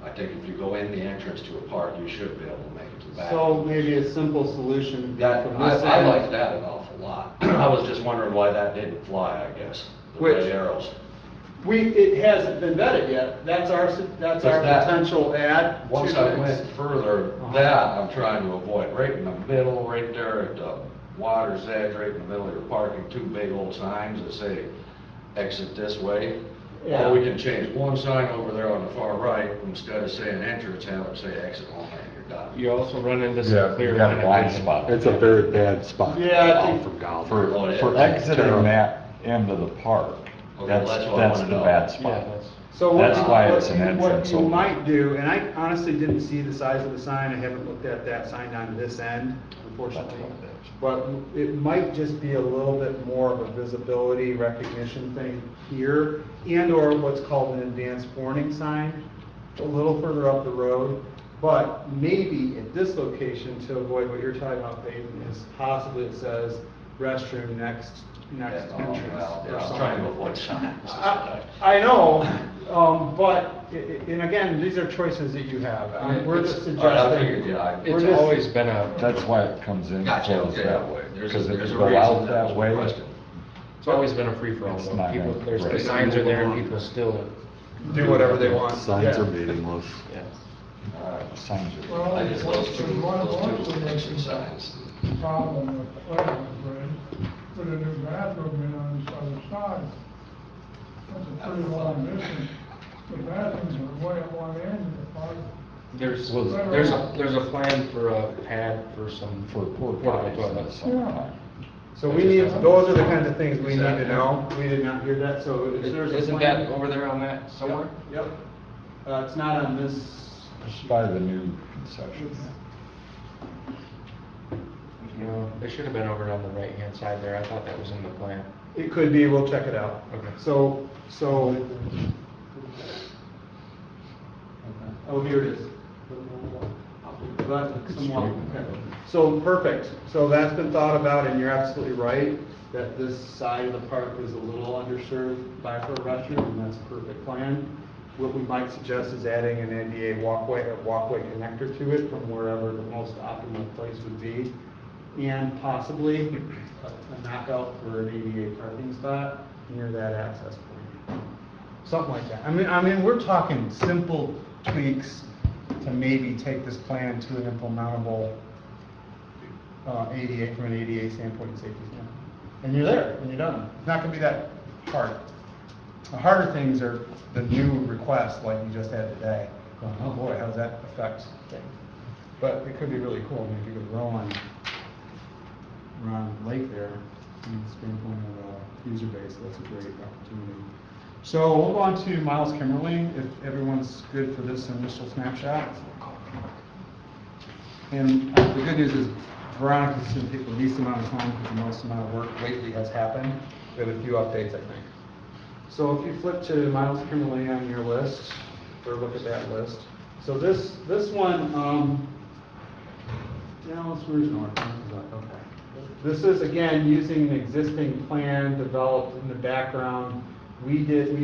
I think if you go in the entrance to a park, you should be able to make it to the bathroom.
So maybe a simple solution would be
That,
from this
I
end.
like that an awful lot. I was just wondering why that didn't fly, I guess, the
Which?
red arrows.
It hasn't been vetted yet. That's our potential add.
Once
to
I
this.
went further, that I'm trying to avoid, right in the middle, right there at the water's edge, right in the middle of your parking, 2 big old signs that say exit this way.
Yeah.
Or we can change one sign over there on the far right, instead of saying entrance, have it say exit only, and you're done.
You also run into
Yeah,
some clear.
you got a
line of
blind
vision.
spot.
It's a very bad spot.
Yeah, I think-
For golf.
Oh, yeah.
For exiting that end of the park,
Okay,
that's
that's what I wanna
the
know.
bad
Yeah,
spot.
So what
That's
you-
why
what
it's an
you-
entrance
What you
only.
might do, and I honestly didn't see the size of the sign, I haven't looked at that sign on this end, unfortunately.
That's what it is.
But it might just be a little bit more of a visibility recognition thing here, and/or what's called an advanced warning sign, a little further up the road. But maybe at this location, to avoid what you're talking about, Peyton, is possibly it says restroom next entrance.
Well,
or
I'm
something.
trying to avoid signs.
I know, but, and again, these are choices that you have. We're just
I figured,
suggesting.
yeah,
It's
We're just-
always been a,
That's why it comes in
Gotcha,
closed
okay.
that way.
There's
Because
a
if
reason
you go out
that
that
was
way,
requested.
it's always been a free-for-all.
It's
though.
not
People,
gonna-
there's, the
right.
signs are there and people still,
Do whatever they want.
Signs
Yeah.
are meaningless.
yeah.
signs are.
Well,
I just those two
one
extra signs.
problem with Pleasant Bridge, put a new bathroom in on this other side. That's a pretty long distance. The bathrooms are way at one end of the park.
There's a plan for a pad for some
For porta
portable
potties in the
toilets.
summertime.
So we need, those are the kinds of things we need to know. We did not hear that, so if there's a
Isn't
plan.
that over there on that somewhere?
Yep. It's not on this,
Just by the new concession.
No, they should have been over on the right-hand side there. I thought that was in the plan.
it could be, we'll check it out.
Okay.
So, oh, here it is. So, perfect. So that's been thought about, and you're absolutely right, that this side of the park is a little underserved by for a restroom, and that's a perfect plan. What we might suggest is adding an ADA walkway or walkway connector to it from wherever the most optimal place would be. And possibly a knockout for an ADA parking spot near that access point. Something like that. I mean, we're talking simple tweaks to maybe take this plan to an implementable ADA, from an ADA standpoint and safety standpoint. And you're there, and you're done. It's not gonna be that hard. The harder things are the new requests like you just had today. Going, oh boy, how does that affect things? But it could be really cool, maybe you could roll on Lake there, from the standpoint of user base, that's a great opportunity. So we'll go on to Miles Kimmerly, if everyone's good for this initial snapshot. And the good news is Veronica's going to take the least amount of time because the most amount of work lately has happened. We have a few updates, I think. So if you flip to Miles Kimmerly on your list, or look at that list. So this one, where's north? Okay. This is, again, using an existing plan developed in the background. We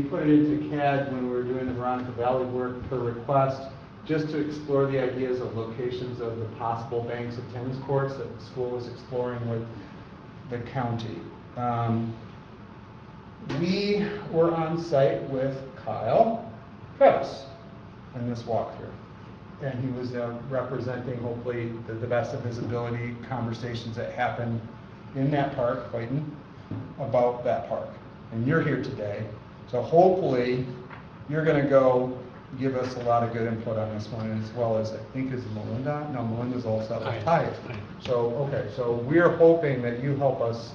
put it into CAD when we were doing the Veronica Valley work per request, just to explore the ideas of locations of the possible banks of tennis courts that the school was exploring with the county. We were on site with Kyle Travis in this walkthrough. And he was representing, hopefully, the best of visibility conversations that happened in that park, Clayton, about that park. And you're here today, so hopefully you're going to go give us a lot of good input on this one, as well as, I think, is Melinda? No, Melinda's all set with Ty. So, okay, so we're hoping that you help us,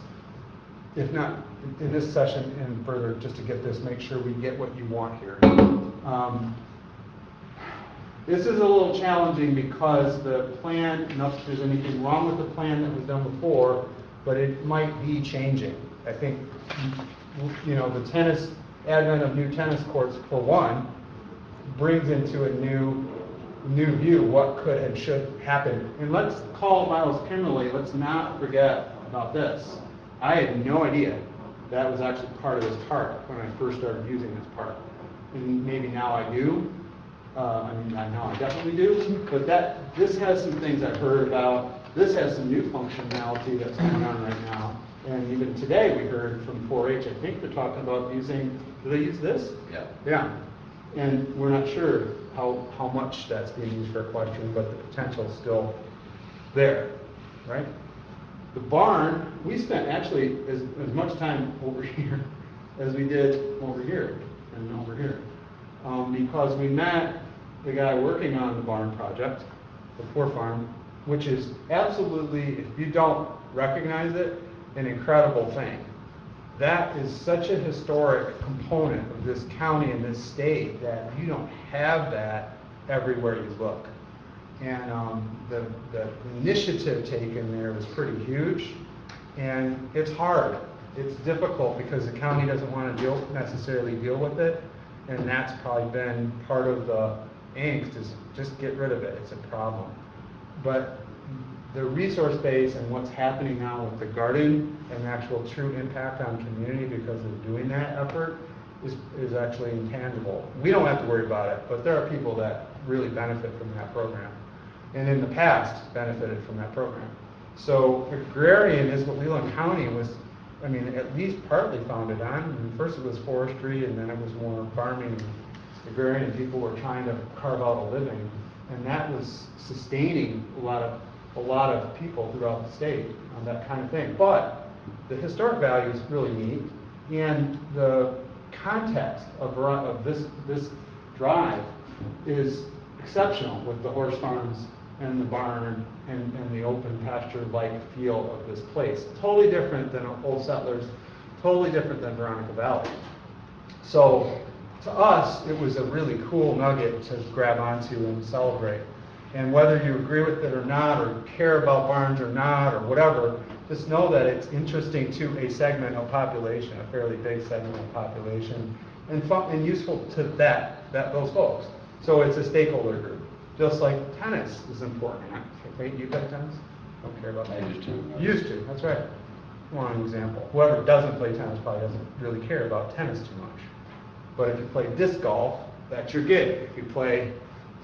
if not in this session and further, just to get this, make sure we get what you want here. This is a little challenging because the plan, not that there's anything wrong with the plan that was done before, but it might be changing. I think, the advent of new tennis courts, for one, brings into a new view what could and should happen. And let's call Miles Kimmerly, let's not forget about this. I had no idea that was actually part of this park when I first started using this park. And maybe now I do. I definitely do, but this has some things I've heard about. This has some new functionality that's going on right now. And even today we heard from 4-H, I think they're talking about using, do they use this?
Yeah.
Yeah. And we're not sure how much that's being used for equestrian, but the potential's still there, right? The barn, we spent actually as much time over here as we did over here and over here. Because we met the guy working on the barn project, the Poor Farm, which is absolutely, if you don't recognize it, an incredible thing. that is such a historic component of this county and this state that you don't have that everywhere you look. And the initiative taken there is pretty huge, and it's hard. It's difficult because the county doesn't want to necessarily deal with it, and that's probably been part of the angst, is just get rid of it. It's a problem. But the resource base and what's happening now with the garden and actual true impact on community because of doing that effort is actually intangible. We don't have to worry about it, but there are people that really benefit from that program, and in the past benefited from that program. So agrarian is what Leland County was, I mean, at least partly founded on. I mean, first it was forestry, and then it was more farming and agrarian. People were trying to carve out a living, and that was sustaining a lot of people throughout the state on that kind of thing. But the historic value is really neat, and the context of this drive is exceptional with the horse farms and the barn and the open pasture-like feel of this place. Totally different than Old Settlers, totally different than Veronica Valley. So to us, it was a really cool nugget to grab onto and celebrate. And whether you agree with it or not, or care about barns or not, or whatever, just know that it's interesting to a segment of population, a fairly big segment of population, and fun and useful to those folks. So it's a stakeholder group. Just like tennis is important. Wait, you play tennis? Don't care about that.
I used to.
Used to, that's right. One example. Whoever doesn't play tennis probably doesn't really care about tennis too much. But if you play disc golf, that's your gig. If you play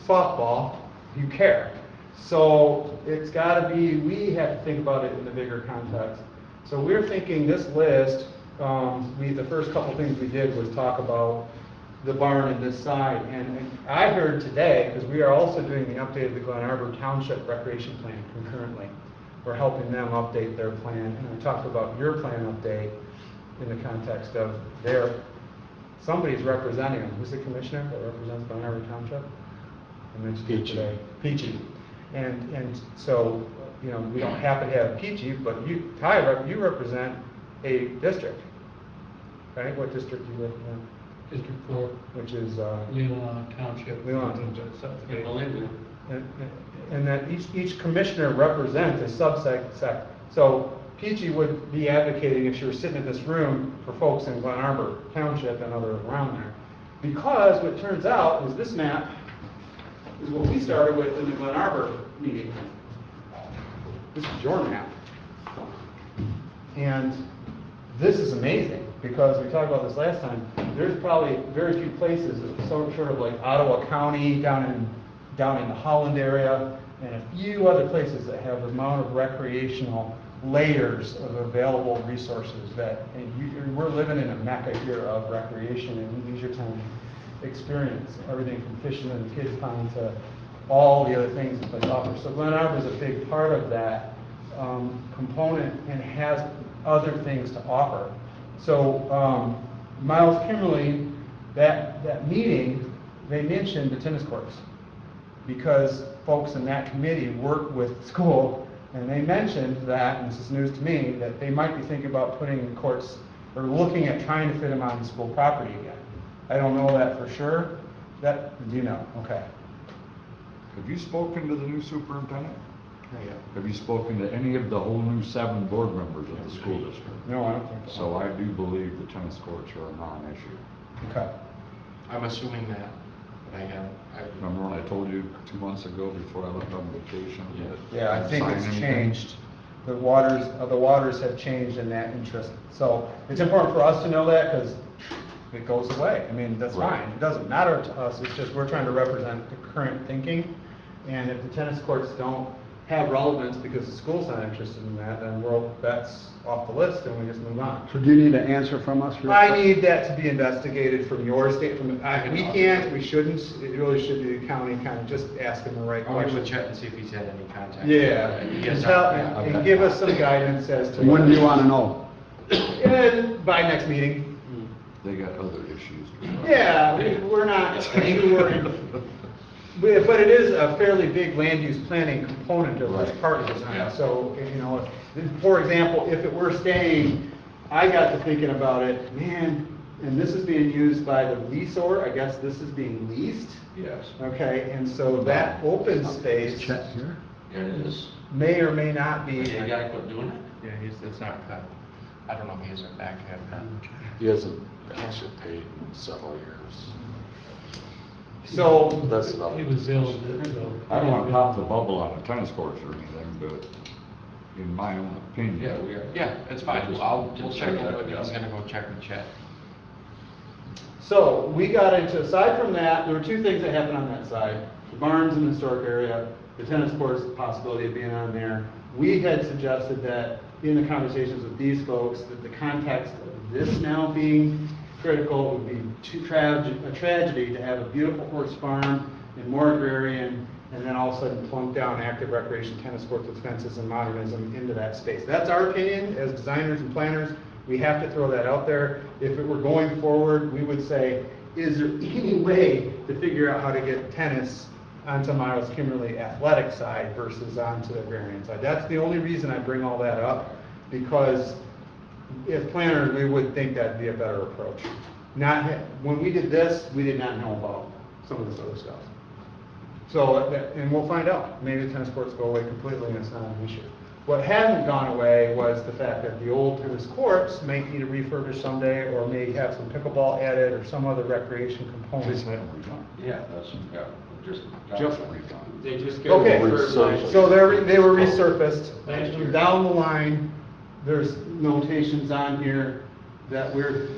softball, you care. So it's got to be, we have to think about it in the bigger context. So we're thinking this list, the first couple things we did was talk about the barn and this side. And I heard today, because we are also doing the update of the Glen Arbor Township Recreation Plan concurrently. We're helping them update their plan. And we talked about your plan update in the context of somebody's representing them. Who's the commissioner that represents Glen Arbor Township? I mentioned it today. Peachy. And so, you know, we don't happen to have Peachy, but you, Ty, you represent a district, right? What district do you represent?
District 4.
Which is
Leelanau Township.
Leelanau Township.
South of Bay.
And that each commissioner represents a subsect. So Peachy would be advocating, if she were sitting in this room, for folks in Glen Arbor Township and others around there. Because what turns out is this map is what we started with in the Glen Arbor meeting. This is your map. And this is amazing, because we talked about this last time. There's probably very few places, sort of like Ottawa County, down in the Holland area, and a few other places that have the amount of recreational layers of available resources we're living in a mecca here of recreation and leisure time experience. Everything from fishing in the kids' pond to all the other things that they offer. So Glen Arbor is a big part of that component and has other things to offer. So Miles Kimberly, that meeting, they mentioned the tennis courts, because folks in that committee work with school, and they mentioned that, and this is news to me, that they might be thinking about putting courts, or looking at trying to fit them on school property again. I don't know that for sure. Do you know? Okay.
Have you spoken to the new superintendent?
Yeah.
Have you spoken to any of the whole new 7 board members of the school district?
No, I don't think so.
So I do believe the tennis courts are a non-issue.
Okay.
I'm assuming that, but I haven't.
Remember when I told you 2 months ago before I left on vacation? that
Yeah, I
I'd
think
sign
it's
anything?
changed. The waters have changed in that interest. So it's important for us to know that, because it goes away. I mean, that's
Right.
fine. It doesn't matter to us. It's just we're trying to represent the current thinking. And if the tennis courts don't have relevance because the school's not interested in that, then that's off the list and we just move on.
So do you need an answer from us? real
I
quick?
need that to be investigated from your state. We shouldn't. It really should be the county kind of just asking the right
I'll give him a
questions.
chat and see if he's had any contact.
Yeah,
Yes,
and give us some guidance as to.
When do you want to know?
By next meeting.
They got other issues.
Yeah, we're not sure. But it is a fairly big land use planning component of this
Right.
park design.
Yeah.
So, you know, for example, if it were staying I got to thinking about it, man, and this is being used by the leaseor, I guess this is being leased,
Yes,
okay, and so that open space
Check here.
it is.
may or may not be.
You gotta quit doing it.
Yeah, it's not cut. I don't know if he has it back yet.
He hasn't actually paid in several years.
So,
That's another.
He was ill, so.
I don't want to pop the bubble on the tennis courts or anything, but in my own opinion.
Yeah, we are.
Yeah, it's fine. We'll check into it.
Yeah.
He's gonna go check with Chet.
so we got into, aside from that, there were two things that happened on that side. The barns in the historic area, the tennis courts, the possibility of being on there. We had suggested that in the conversations with these folks, that the context of this now being critical would be a tragedy to have a beautiful horse farm and more agrarian, and then all of a sudden plunk down active recreation tennis courts with fences and modernism into that space. That's our opinion as designers and planners. We have to throw that out there. If it were going forward, we would say, is there any way to figure out how to get tennis onto Miles Kimberly athletic side versus onto the agrarian side? That's the only reason I bring all that up, because as planners, we would think that'd be a better approach. When we did this, we did not know about some of this other stuff. So, and we'll find out. Maybe the tennis courts go away completely and it's not an issue. What hasn't gone away was the fact that the old tennis courts may need a refurbish someday, or may have some pickleball added, or some other recreation component.
Just had them redone.
Yeah, that's, yeah, just.
Just redone.
They just get
Okay,
refurbished.
so they were resurfaced.
Last year.
Down the line, there's notations on here that we're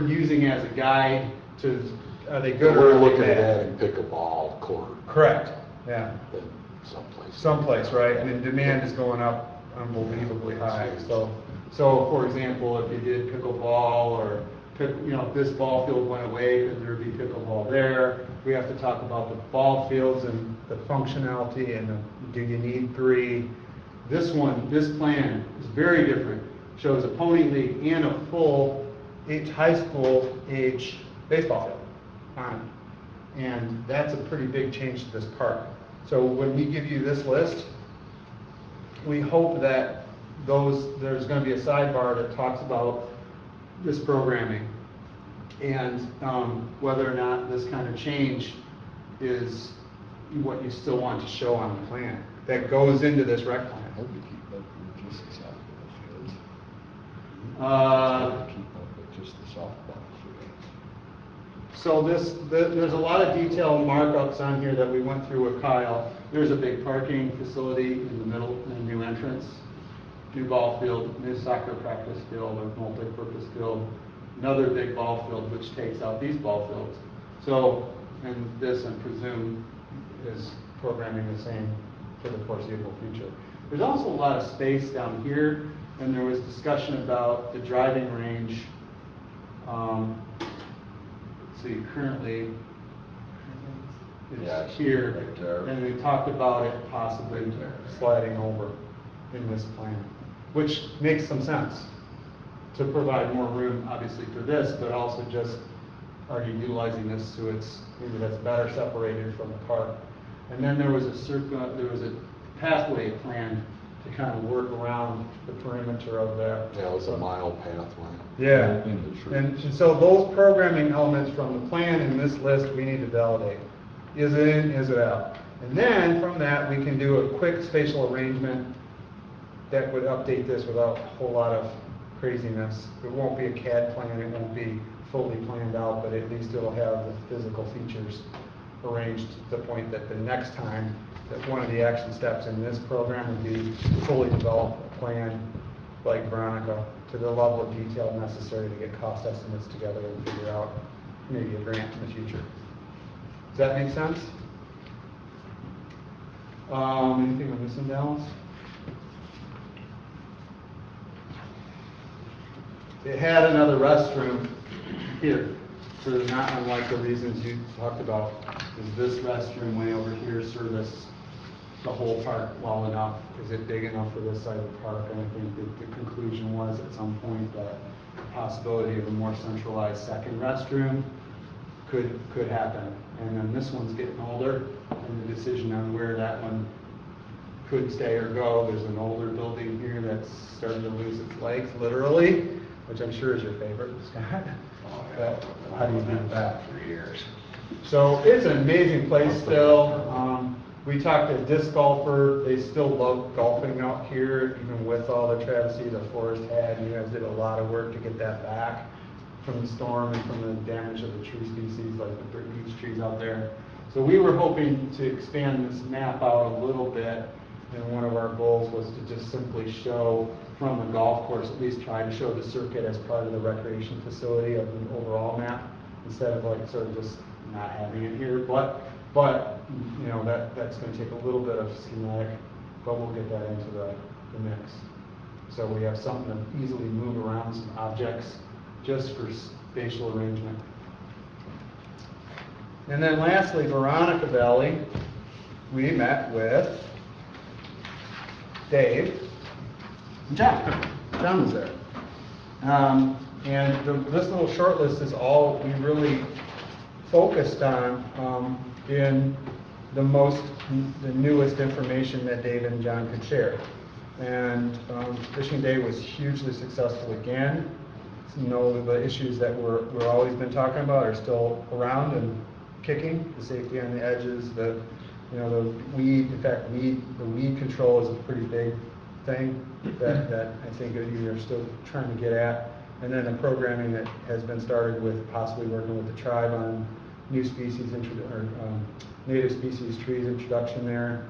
using as a guide to, are they good or
We're
are they
looking at
bad?
adding pickleball court
Correct, yeah.
in someplace.
Someplace, right? And then demand is going up unbelievably high. So for example, if you did pickleball, or if this ball field went away, could there be pickleball there? We have to talk about the ball fields and the functionality and do you need 3? This plan is very different. Shows a pony league and a full high school age baseball field on it. And that's a pretty big change to this park. So when we give you this list, we hope that there's going to be a sidebar that talks about this programming and whether or not this kind of change is what you still want to show on the plan that goes into this rec plan.
I hope you keep up with just the softball fields. Keep up with just the softball fields.
So there's a lot of detailed markups on here that we went through with Kyle. There's a big parking facility in the middle, in the new entrance, new ball field, new soccer practice field, or multi-purpose field, another big ball field which takes out these ball fields. So, and this, I presume, is programming the same for the foreseeable future. There's also a lot of space down here, and there was discussion about the driving range. See, currently,
Yeah,
it's here,
right there.
and we talked about it possibly
Right there.
sliding over in this plan, which makes some sense to provide more room, obviously, for this, but also just, are you utilizing this to its, maybe that's better separated from the park. And then there was a pathway plan to kind of work around the perimeter of that.
Yeah, it was a mile pathway.
Yeah,
In the trees.
and so those programming elements from the plan in this list, we need to validate. Is it in, is it out? And then from that, we can do a quick spatial arrangement that would update this without a whole lot of craziness. It won't be a CAD plan, it won't be fully planned out, but at least it'll have the physical features arranged to the point that the next time that one of the action steps in this program would be fully develop a plan like Veronica to the level of detail necessary to get cost estimates together and figure out maybe a grant in the future. Does that make sense? Anything I'm missing, Dallas? It had another restroom here, for not unlike the reasons you talked about. Is this restroom way over here service the whole park well enough? Is it big enough for this side of the park? And I think that the conclusion was at some point that the possibility of a more centralized second restroom could happen. And then this one's getting older, and the decision on where that one could stay or go. There's an older building here that's starting to lose its legs, literally. which I'm sure is your favorite, Scott.
Oh,
But how do you do that?
For years.
So it's an amazing place still. We talked to disc golfer, they still love golfing out here, even with all the travesty the forest had. You guys did a lot of work to get that back from the storm and from the damage of the tree species, like the beech trees out there. So we were hoping to expand this map out a little bit, and one of our goals was to just simply show from the golf course, at least try to show the circuit as part of the recreation facility of the overall map, instead of like sort of just not having it here. But you know, that's going to take a little bit of schematic, but we'll get that into the mix. So we have something to easily move around some objects just for spatial arrangement. And then lastly, Veronica Valley, we met with Dave and John. John was there. This little short list is all we really focused on in the newest information that Dave and John could share. And Fishing Day was hugely successful again. You know, the issues that we're always been talking about are still around and kicking. The safety on the edges, the weed. In fact, the weed control is a pretty big thing that I think that you are still trying to get at. And then the programming that has been started with possibly working with the tribe on new species native species trees introduction there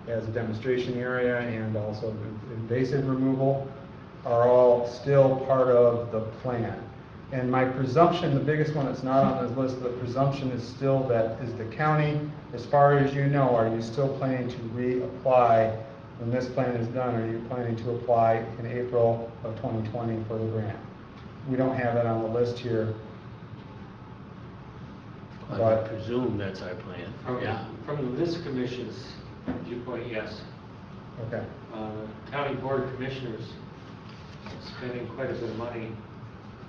as a demonstration area, and also invasive removal are all still part of the plan. And my presumption, the biggest one that's not on this list, the presumption is still that is the county, as far as you know, are you still planning to reapply when this plan is done? Are you planning to apply in April of 2020 for the grant? We don't have it on the list here.
I would presume that's our plan.
From this commission's viewpoint, yes.
Okay.
County Board of Commissioners is spending quite a bit of money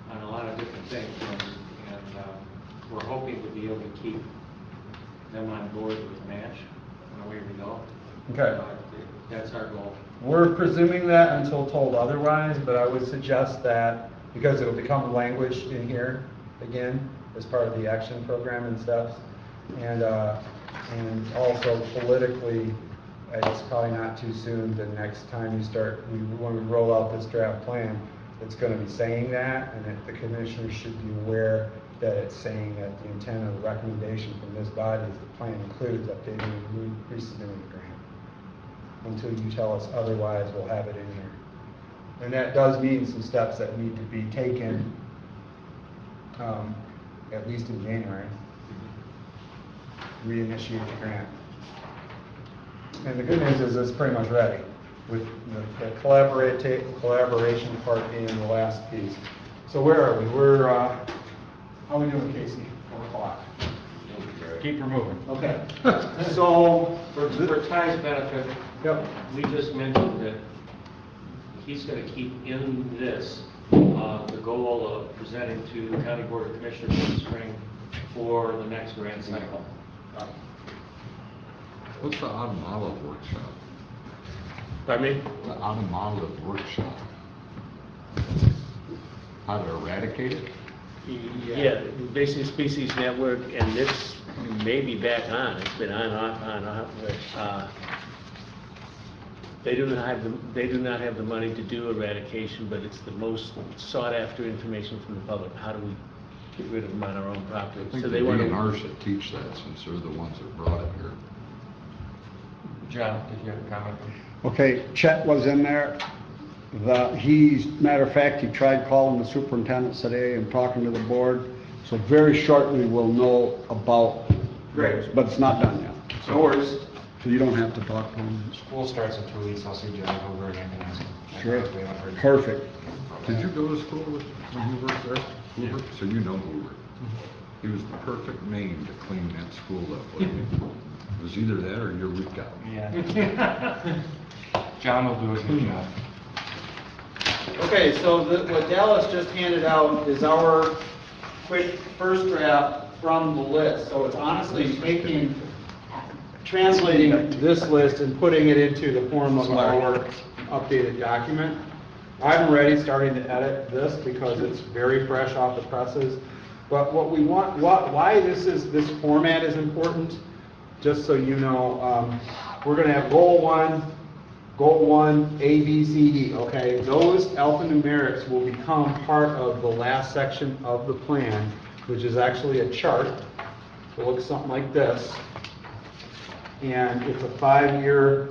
on a lot of different things, and we're hoping to be able to keep them on board with match when away we go.
Okay.
That's our goal.
We're presuming that until told otherwise, but I would suggest that, because it'll become language in here again as part of the action program and steps, and also politically, it's probably not too soon. The next time when we roll out this draft plan, it's going to be saying that, and that the commissioners should be aware that it's saying that the intent of the recommendation from this body is the plan includes updating and resubmitting the grant. Until you tell us otherwise, we'll have it in here. And that does mean some steps that need to be taken, at least in January, reinitiate the grant. And the good news is it's pretty much ready, with the collaboration part being the last piece. So where are we? We're, how are we doing, Casey? 4 o'clock.
Keep her moving.
Okay. So,
For Ty's benefit,
yep.
we just mentioned that he's going to keep in this the goal of presenting to the County Board of Commissioners in the spring for the next grant cycle.
What's the automotive workshop?
Pardon me?
The automotive workshop. How to eradicate it?
Yeah, Invasive Species Network, and this may be back on. It's been on, off. They do not have the money to do eradication, but it's the most sought after information from the public. How do we get rid of them on our own property?
I think
So
the
they want
DNR should teach that, since they're the ones that brought it here.
John, did you have a comment?
Okay, Chet was in there. Matter of fact, he tried calling the superintendent today and talking to the board. So very shortly we'll know about those, but it's not done yet.
No worries.
So you don't have to talk to him.
School starts in 2 weeks, I'll see John over and I can ask him.
Sure.
We haven't heard.
Perfect.
Did you go to school when you worked there? Hoover? So you know Hoover. He was the perfect name to clean that school up with. It was either that or Eureka.
Yeah. John will do a good job.
Okay, so what Dallas just handed out is our quick first draft from the list. So it's honestly translating this list and putting it into the form of our updated document. I'm already starting to edit this because it's very fresh off the presses. But what we want, why this format is important, just so you know, we're gonna have goal one, A, B, C, D, okay? Those alphanumerics will become part of the last section of the plan, which is actually a chart. It looks something like this. And it's a 5-year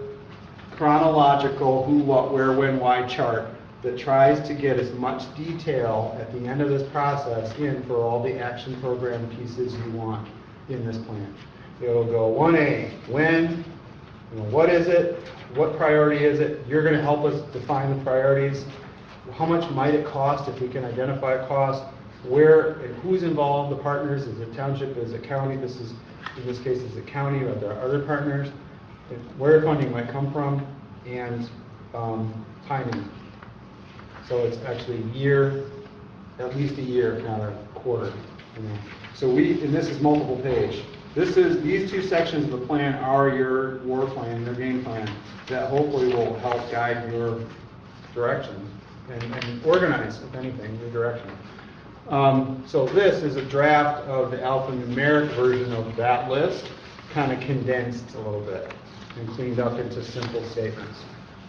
chronological who, what, where, when, why chart that tries to get as much detail at the end of this process in for all the action program pieces you want in this plan. It'll go 1A, when, what is it, what priority is it? You're going to help us define the priorities. How much might it cost if we can identify a cost? Where and who's involved, the partners, is it township, is it county? In this case, is it county, or there are other partners? Where funding might come from, and timing. So it's actually at least a year, if not a quarter. So and this is multiple page. These two sections of the plan are your war plan, your game plan, that hopefully will help guide your direction and organize, if anything, your direction. So this is a draft of the alphanumeric version of that list, kind of condensed a little bit and cleaned up into simple statements.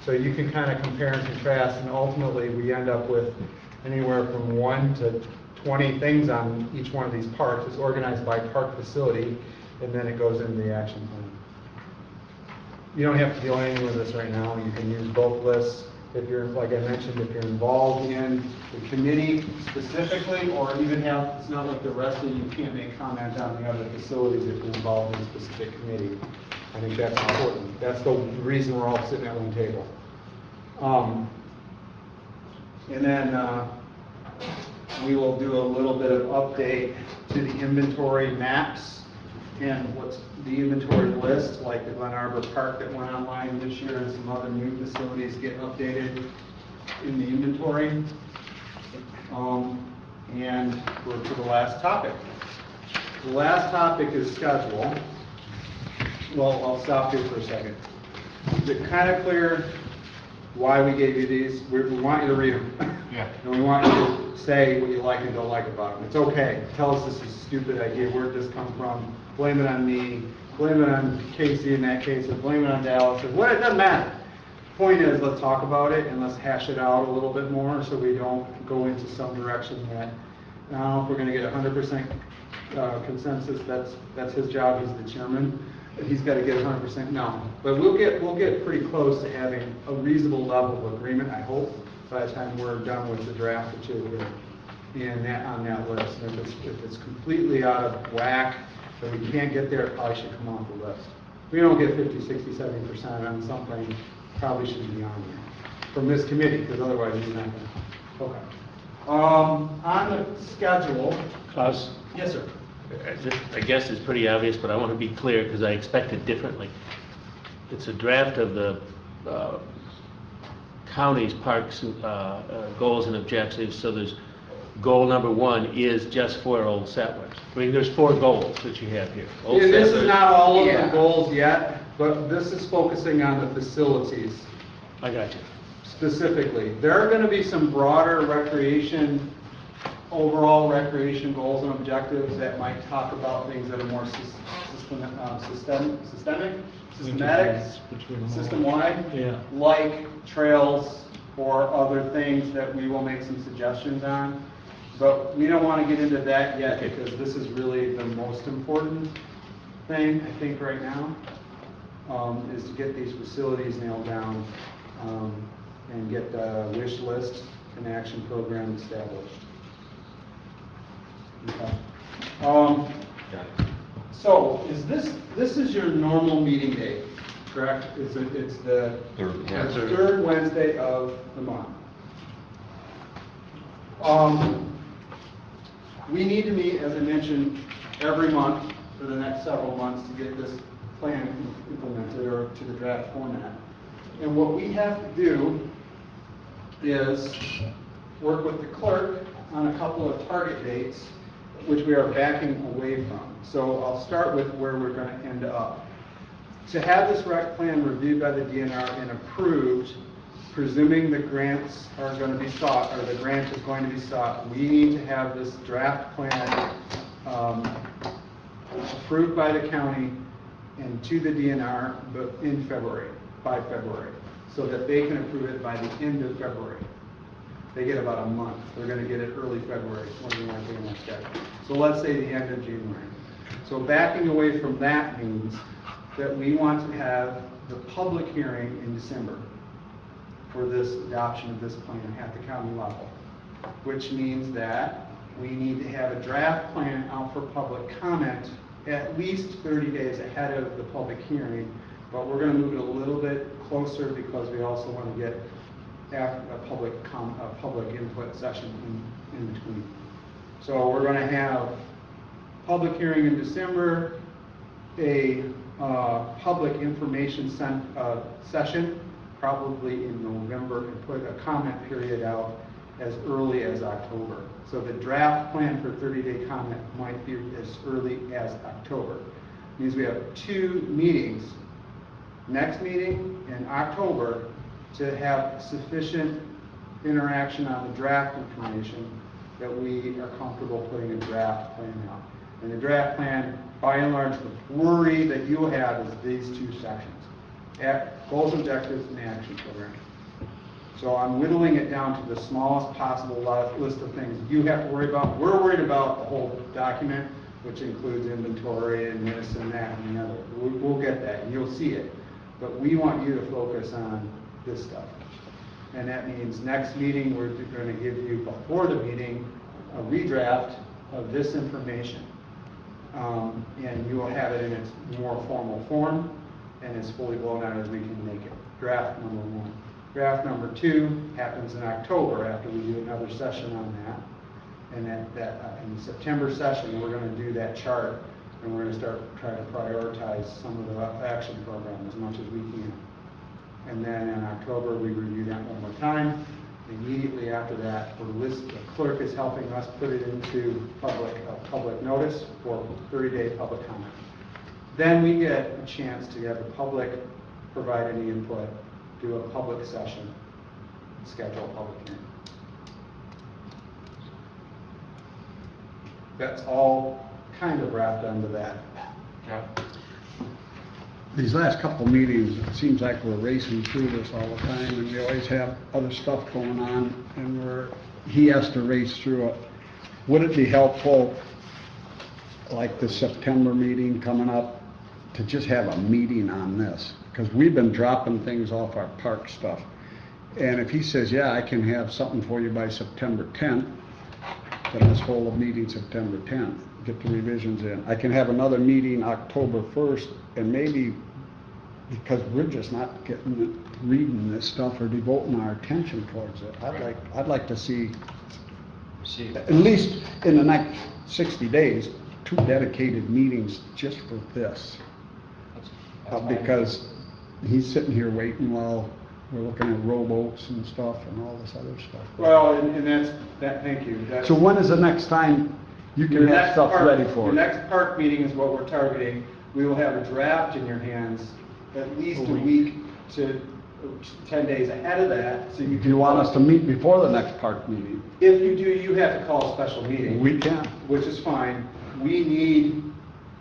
So you can kind of compare and contrast, and ultimately we end up with anywhere from 1 to 20 things on each one of these parks. It's organized by park facility, and then it goes into the action plan. You don't have to do anything with this right now. You can use both lists. If you're, like I mentioned, if you're involved in the committee specifically, or even it's not like the rest of you can't make comment on the other facilities if you're involved in a specific committee. I think that's important. That's the reason we're all sitting at one table. And then we will do a little bit of update to the inventory maps and what's the inventory list, like the Glen Arbor Park that went online this year, and some other new facilities get updated in the inventory. And we're to the last topic. The last topic is schedule. Well, I'll stop here for a second. Is it kind of clear why we gave you these? We want you to read them.
Yeah.
And we want you to say what you like and don't like about them. It's okay. Tell us this is a stupid idea. Where'd this come from? Blame it on me. Blame it on Casey in that case, or blame it on Dallas. Or what? It doesn't matter. Point is, let's talk about it and let's hash it out a little bit more so we don't go into some direction that, now if we're going to get 100% consensus, that's his job. He's the chairman. He's got to get 100%. No, but we'll get pretty close to having a reasonable level of agreement, I hope, by the time we're done with the draft that you're in on that list. And if it's completely out of whack, that we can't get there, it probably should come off the list. If we don't get 50, 60, 70% on something, probably should be on there from this committee, because otherwise it's not going to. Okay. On the schedule.
Klaus?
Yes, sir.
I guess it's pretty obvious, but I want to be clear because I expect it differently. It's a draft of the county's parks goals and objectives. So there's goal number 1 is just for Old Settlers. I mean, there's 4 goals that you have here. Old
This
Settlers.
is not all of the goals yet, but this is focusing on the facilities.
I got you.
Specifically, there are going to be some broader overall recreation goals and objectives that might talk about things that are more system-wide, like trails or other things that we will make some suggestions on. But we don't want to get into that yet because this is really the most important thing, I think, right now, is to get these facilities nailed down and get the wish list and action program established. Okay. So this is your normal meeting date, correct? It's the third Wednesday of the month. We need to meet, as I mentioned, every month for the next several months to get this plan implemented or to the draft format. And what we have to do is work with the clerk on a couple of target dates, which we are backing away from. So I'll start with where we're going to end up. To have this rec plan reviewed by the DNR and approved presuming the grants are going to be sought, or the grant is going to be sought, we need to have this draft plan approved by the county and to the DNR in February, by February, so that they can approve it by the end of February. They get about a month. They're going to get it early February, when we want to do that. So let's say the end of January. So backing away from that means that we want to have the public hearing in December for this adoption of this plan at the county level, which means that we need to have a draft plan out for public comment at least 30 days ahead of the public hearing, but we're going to move it a little bit closer because we also want to get a public input session in between. So we're going to have public hearing in December, a public information session probably in November, and put a comment period out as early as October. So the draft plan for 30-day comment might be as early as October. It means we have 2 meetings, next meeting in October, to have sufficient interaction on the draft information that we are comfortable putting a draft plan out. And the draft plan, by and large, the worry that you have is these 2 sections: goals, objectives, and action program. So I'm whittling it down to the smallest possible list of things you have to worry about. We're worried about the whole document, which includes inventory and this and that and the other. We'll get that, and you'll see it. But we want you to focus on this stuff. And that means next meeting, we're going to give you, before the meeting, a redraft of this information. And you will have it in its more formal form and as fully blown out as we can make it. Draft number 1. Draft number 2 happens in October after we do another session on that. And in the September session, we're going to do that chart, and we're going to start trying to prioritize some of the action program as much as we can. And then in October, we review that one more time. Immediately after that, the clerk is helping us put it into public notice for 30-day public comment. Then we get a chance to have the public provide any input, do a public session, schedule a public hearing. That's all kind of wrapped under that.
Yeah.
These last couple meetings, it seems like we're racing through this all the time, and we always have other stuff going on, and he has to race through it. Would it be helpful, like the September meeting coming up, to just have a meeting on this? Because we've been dropping things off our park stuff. And if he says, yeah, I can have something for you by September 10th, then let's hold a meeting September 10th, get the revisions in. I can have another meeting October 1st, and maybe, because we're just not reading this stuff or devoting our attention towards it, I'd like to see, at least in the next 60 days, 2 dedicated meetings just for this. Because he's sitting here waiting while we're looking at rowboats and stuff and all this other stuff.
Well, and that's thank you.
So when is the next time you can have stuff ready for
Your
it?
next park meeting is what we're targeting. We will have a draft in your hands at least a week to 10 days ahead of that. So
Do you want us to meet before the next park meeting?
If you do, you have to call a special meeting.
We can.
Which is fine. We need,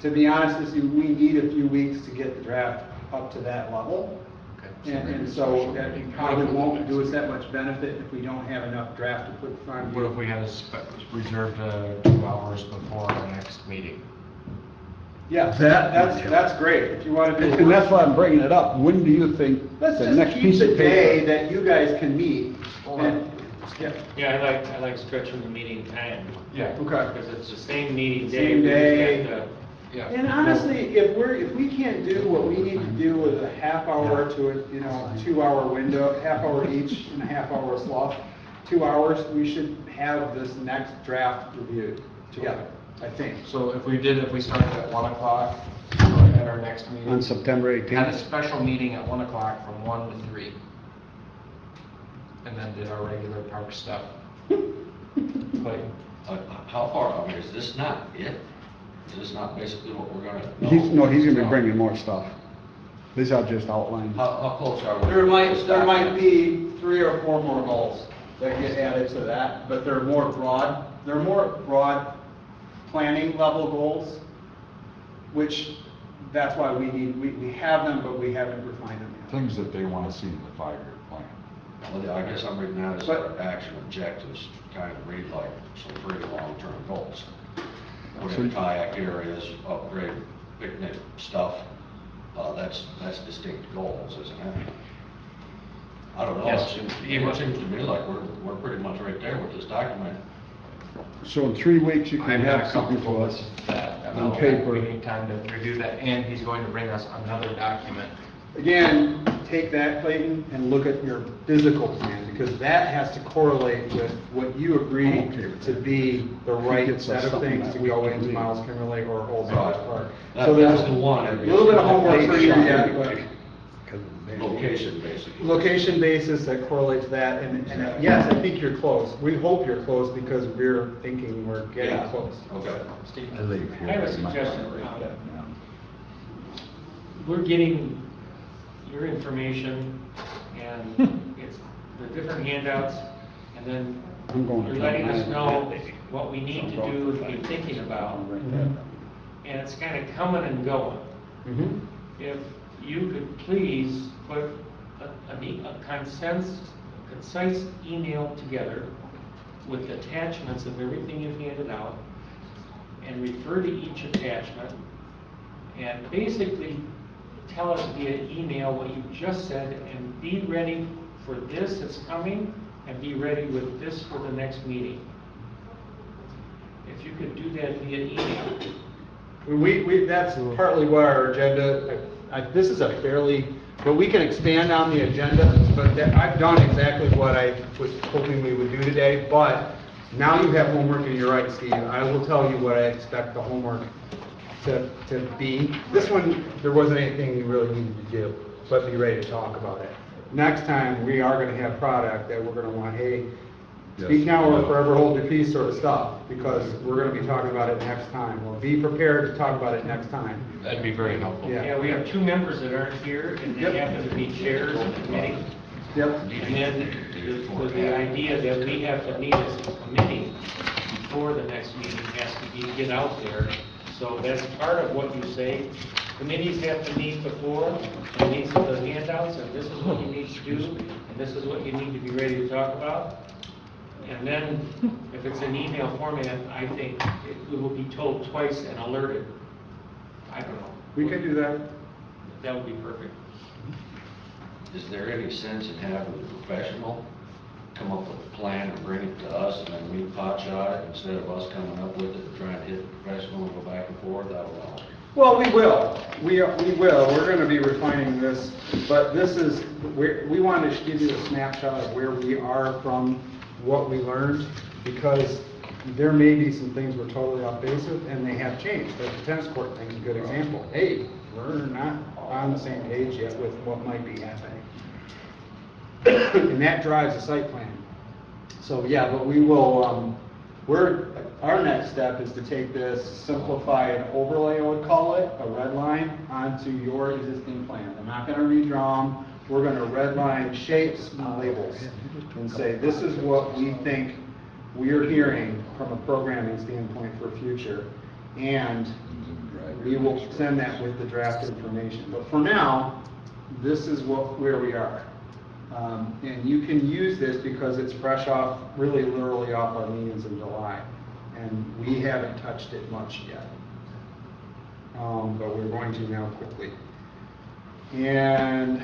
to be honest with you, we need a few weeks to get the draft up to that level. And so that probably won't do us that much benefit if we don't have enough draft to put in front of you.
What if we had reserved 2 hours before our next meeting?
Yeah, that's great. If you want to do.
And that's why I'm bringing it up. When do you think
Let's
the
just
next
keep
piece
the
of
day
paper?
that you guys can meet. And, yeah.
Yeah, I like stretching the meeting time.
Yeah.
Okay.
Because it's the same meeting day.
Same
we just
day.
have to-
Yeah.
And honestly, if we can't do what we need to do with a half hour to a 2 hour window, half hour each and a half hour slot, 2 hours, we should have this next draft reviewed together, I think.
So if we started at 1 o'clock at our next meeting.
On September
Had a
18th?
special meeting at 1 o'clock from 1 to 3. And then did our regular park stuff. Like,
How far, I mean, is this not it? Is this not basically what we're gonna?
He's gonna be bringing more stuff. These are just outlines.
How close are we?
There
to
might,
this
there might
document?
be 3 or 4 more goals that get added to that, but they're more broad. They're more broad planning level goals, which, that's why we have them, but we haven't refined them yet.
Things that they want to see in the 5-year plan.
Well, I guess I'm reading that as
But-
our action objectives, kind of read like some pretty long-term goals. Put
So-
in kayak areas, upgrade picnic stuff, that's distinct goals, isn't it? I don't know, it
Yes.
seems to me like we're pretty much right there with this document.
So in 3 weeks, you can
I'm
have
not
something
comfortable
for
with
us
that.
on paper.
We need time to review that, and he's going to bring us another document.
Again, take that, Clayton, and look at your physical plan, because that has to correlate with what you agree
I'm okay with
to
that.
be the right
Gets us
set of
something
things
that
to
we
go
can
into
do.
Miles Kimberley or Old
Right.
Village Park.
That-
So there's
that's the one.
a little bit of homework for you yet, but
Location, basically.
location basis that correlates that, and yes, I think you're close. We hope you're close because we're thinking we're getting
Yeah.
close.
Okay.
Steve,
I leave here.
I have a
they might
suggestion.
write that down.
We're getting your information and it's the different handouts, and then
I'm going to
you're letting us
try
know what we need to do and be thinking about, and it's kind of coming and going.
Mhm.
If you could please put a concise email together with attachments of everything you've handed out, and refer to each attachment, and basically tell us via email what you just said, and be ready for this that's coming, and be ready with this for the next meeting. If you could do that via email.
That's partly what our agenda, this is a fairly, but we can expand on the agenda, but I've done exactly what I was hoping we would do today, but now you have homework, and you're right, Steve, I will tell you what I expect the homework to be. This one, there wasn't anything you really needed to do, but be ready to talk about it. Next time, we are gonna have product that we're gonna want, hey, speak
Yes.
now or forever hold your peace sort of stuff, because we're gonna be talking about it next time. Well, be prepared to talk about it next time.
That'd be very helpful.
Yeah.
Yeah, we have 2 members that aren't here, and they
Yep.
happen to be chairs of the committee.
Yep.
And then the idea that we have to meet as a committee before the next meeting has to be, get out there. So that's part of what you say. Committees have to meet before, and these are the handouts, and this is what you need to do, and this is what you need to be ready to talk about. And then, if it's an email format, I think it will be told twice and alerted. I don't know.
We can do that.
That would be perfect.
Is there any sense in having a professional come up with a plan and bring it to us, and then we pot shot it instead of us coming up with it and trying to hit the professional and go back and forth? I don't know.
Well, we will. We will. We're gonna be refining this, but this is, we wanted to give you a snapshot of where we are from what we learned, because there may be some things we're totally off base with, and they have changed. Like the tennis court thing is a good example. Hey, we're not on the same page yet with what might be happening. And that drives the site plan. So, yeah, but we will, our next step is to take this simplified overlay, I would call it, a red line, onto your existing plan. I'm not gonna redraw them. We're gonna red line shapes and labels and say, this is what we think we're hearing from a programming standpoint for future. And we will send that with the draft information. But for now, this is where we are. And you can use this because it's fresh off, really literally off our meetings in July. And we haven't touched it much yet. But we're going to now quickly. And,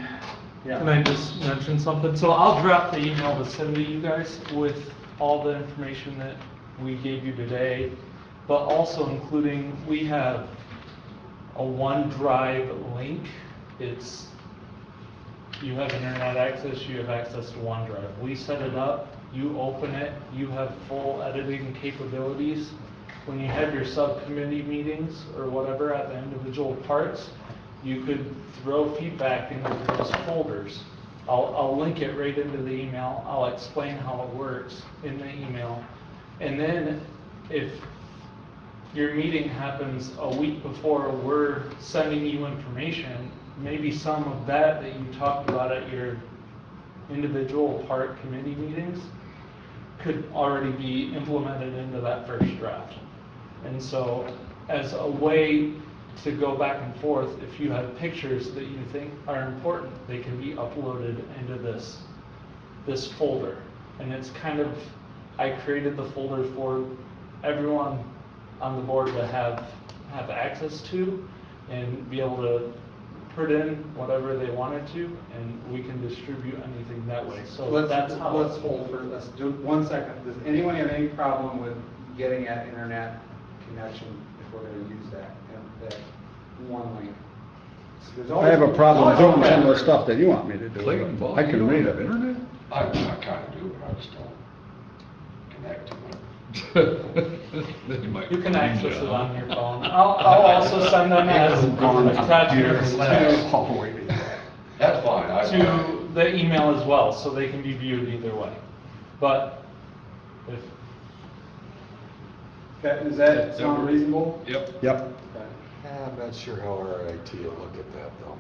yeah.
Can I just mention something? So I'll drop the email to send to you guys with all the information that we gave you today, but also including, we have a OneDrive link. It's, you have internet access, you have access to OneDrive. We set it up, you open it, you have full editing capabilities. When you have your subcommittee meetings or whatever at the individual parts, you could throw feedback into those folders. I'll link it right into the email. I'll explain how it works in the email. And then if your meeting happens a week before we're sending you information, maybe some of that you talked about at your individual park committee meetings could already be implemented into that first draft. And so as a way to go back and forth, if you have pictures that you think are important, they can be uploaded into this folder. And it's kind of, I created the folder for everyone on the board to have access to and be able to put in whatever they wanted to, and we can distribute anything that way. So that's how.
Let's hold for, let's do 1 second. Does anyone have any problem with getting at internet connection if we're gonna use that one link?
I have a problem doing some of the stuff that you want me to do.
Clayton Ball,
I
you
can
don't
read
have
it.
internet?
I kind of do, but I just don't connect to it.
You can access it on your phone. I'll also send them as attachments
That's fine.
to the email as well, so they can be viewed either way. But if,
Okay, does that sound reasonable?
Yep.
Yep.
Okay.
I'm not sure how our IT will look at that though,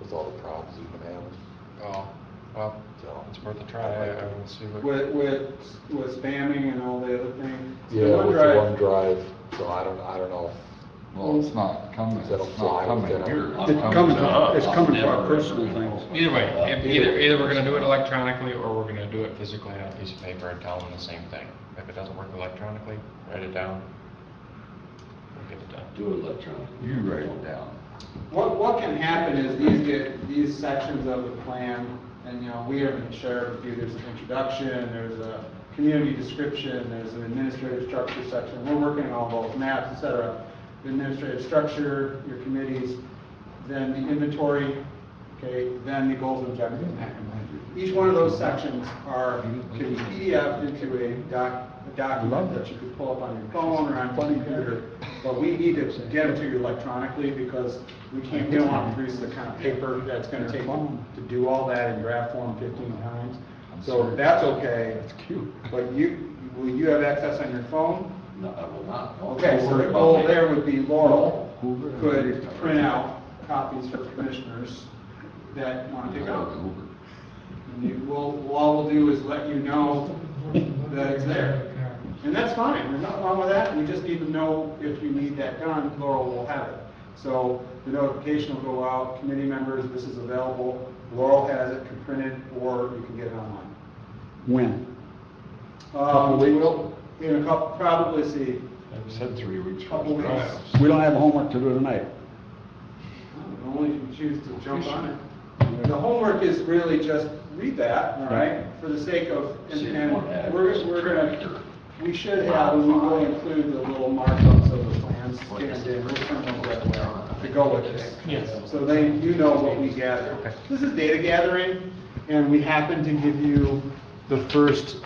with all the problems we've been having.
Oh, well,
So,
it's worth a try. I will see what.
With spamming and all the other things?
Yeah, with the
OneDrive-
OneDrive, so I don't know.
Well, it's not coming,
That'll
it's
fly
not
with
coming
it.
here.
It's coming from our personal things.
Either way, either we're gonna do it electronically or we're gonna do it physically on a piece of paper and tell them the same thing. If it doesn't work electronically, write it down. We'll get it done.
Do it electronically.
You write it down.
What can happen is these sections of the plan, and we are going to share with you, there's an introduction, there's a community description, there's an administrative structure section. We're working on all those maps, et cetera. The administrative structure, your committees, then the inventory, okay, then the goals and objectives. Each one of those sections can be PDF'd into a document that you could pull up on your phone or on your computer. But we need to get it to you electronically because we don't want to produce the kind of paper that's going to take to do all that in draft form 15 times. So that's okay. That's cute. But will you have access on your phone?
No, I will not.
Okay, so the goal there would be Laurel could print out copies for commissioners that want to pick up. All we'll do is let you know that it's there. And that's fine, there's nothing wrong with that, we just need to know if you need that done, Laurel will have it. So the notification will go out, committee members, this is available, Laurel has it, can print it, or you can get it online.
When?
Couple weeks. In a couple, probably see.
You said 3 weeks.
Couple weeks.
We don't have homework to do tonight.
Only if you choose to jump on it. The homework is really just read that, all right, for the sake of, and we should have, we will include the little markups of the plans scanned in, we'll turn those to go with this.
Yes.
So you know what we gather. This is data gathering, and we happen to give you the first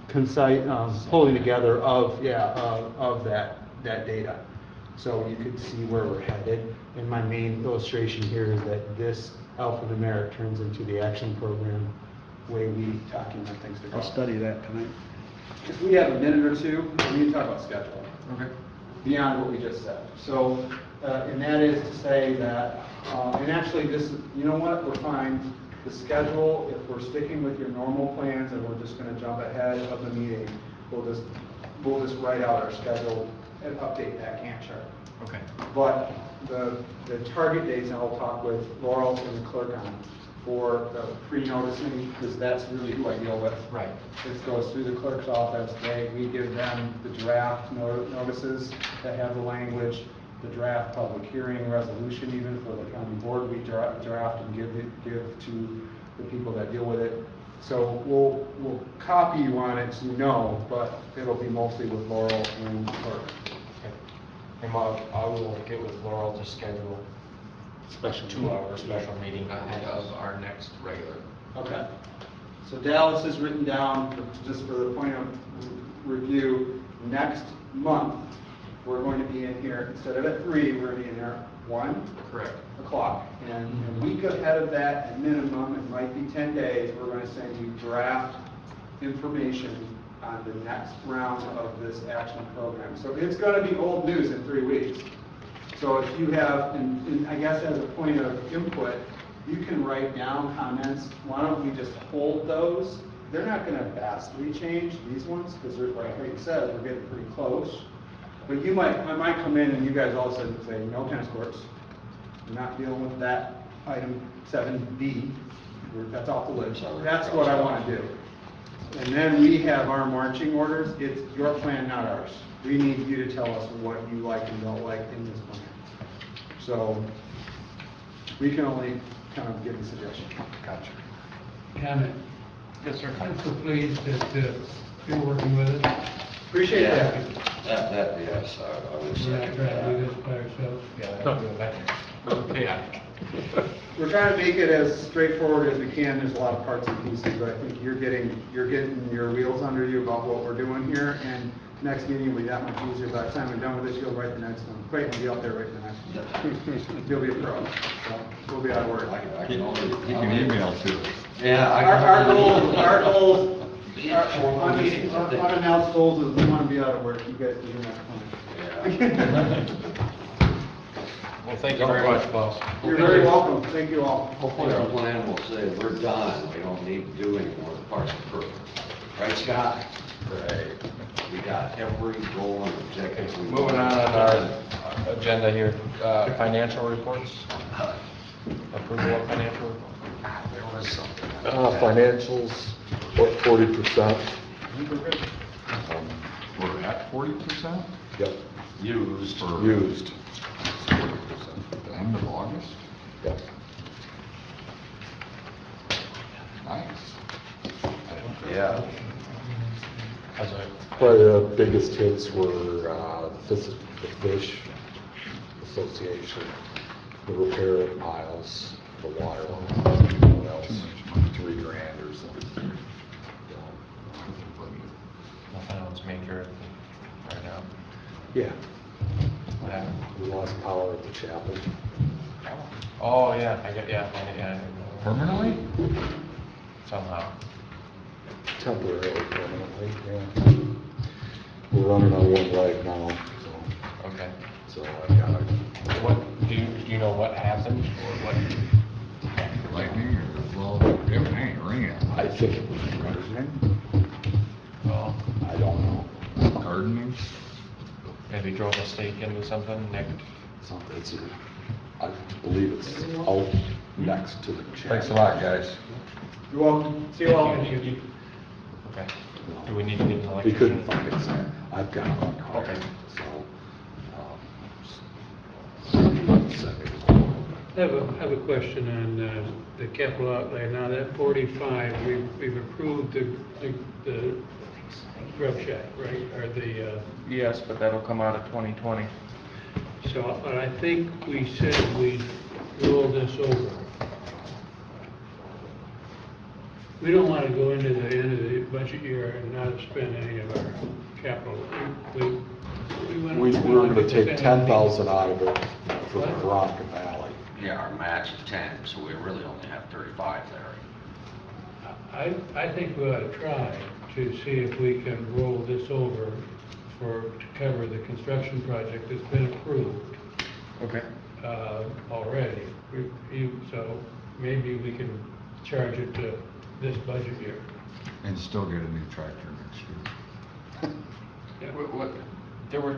concise pulling together of that data. So you could see where we're headed. And my main illustration here is that this alphanumeric turns into the action program way we document things to go.
I'll study that tonight.
If we have a minute or two, we need to talk about schedule.
Okay.
Beyond what we just said. So, and that is to say that, and actually this, you know what, we're fine. The schedule, if we're sticking with your normal plans and we're just going to jump ahead of the meeting, we'll just write out our schedule and update that Gantt chart.
Okay.
But the target dates, and I'll talk with Laurel and the clerk on for the pre-noticing, because that's really who I deal with.
Right.
This goes through the clerk's office. We give them the draft notices that have the language, the draft public hearing resolution even for the county board. We draft and give to the people that deal with it. So we'll copy you on it so you know, but it'll be mostly with Laurel and the clerk.
And I will get with Laurel to schedule
Special
2-hour special meeting ahead of our next regular.
Okay. So Dallas is written down, just for the point of review, next month, we're going to be in here, instead of at 3, we're going to be in here at 1
Correct.
o'clock. And a week ahead of that, at minimum, it might be 10 days, we're going to send you draft information on the next round of this action program. So it's going to be old news in 3 weeks. So if you have, and I guess as a point of input, you can write down comments. Why don't we just hold those? They're not gonna vastly change, these ones, because they're, like it says, we're getting pretty close. But I might come in and you guys all of a sudden say, no tennis courts. We're not dealing with that item 7B, that's off the list. That's what I want to do. And then we have our marching orders. It's your plan, not ours. We need you to tell us what you like and don't like in this plan. So we can only kind of give a suggestion. Gotcha.
Comment.
Yes, sir.
I'm so pleased that you're working with us.
Appreciate
Yeah,
that.
that, yes, I would
We're not
say.
trying to do this by ourselves.
Yeah.
We're trying to make it as straightforward as we can. There's a lot of parts and pieces, but I think you're getting your wheels under you about what we're doing here. And next meeting will be that much easier. By the time we're done with this, you'll write the next one. Clayton will be up there writing the next one. You'll be a pro. So we'll be out of work.
I can only.
You can email to us.
Yeah.
Our goals, unannounced goals is we want to be out of work. You guys are doing that fine.
Well, thank you very much, boss.
You're very welcome. Thank you all.
Hopefully our plan will say, we're done, we don't need to do any more Parks and Rec. Right, Scott? Right. We got every goal and objective.
Moving on our agenda here, financial reports. Approval of financial reports.
There was something.
Financials, what, 40%?
We're at 40%?
Yep,
Used.
used.
40%. The end of August?
Yep.
Nice.
Yeah.
Probably the biggest hits were the Fish Association, the repair of piles, the water line, what else? $3 grand or something.
Nothing else major right now.
Yeah,
What happened?
we lost power at the chapel.
Oh, yeah, yeah.
Permanently?
Somehow.
Temporarily, permanently, yeah. We're running on one leg now,
Okay.
so I gotta,
What, do you know what happened or what?
Lightning or, well, it ain't raining.
I think it was gardening.
Oh,
I don't know.
Gardening?
maybe drove a stake into something, nicked.
Something, I believe it's out next to the chapel.
Thanks a lot, guys.
You're welcome. See you all.
Okay. Do we need to get an
We
electrician?
couldn't find it, so I've got one car,
Okay.
so. Send me the quote.
I have a question on the capital outlay. Now, that 45, we've approved the grub shack, right? Or the,
Yes, but that'll come out of 2020.
so, but I think we said we roll this over. We don't want to go into the end of the budget year and not spend any of our capital.
We were gonna take 10,000 out of it for the
What?
Veronica Valley.
Yeah, our match is 10, so we really only have 35 there.
I think we ought to try to see if we can roll this over to cover the construction project that's been approved
Okay.
already. So maybe we can charge it to this budget year.
And still get a new tractor next year.
Yeah.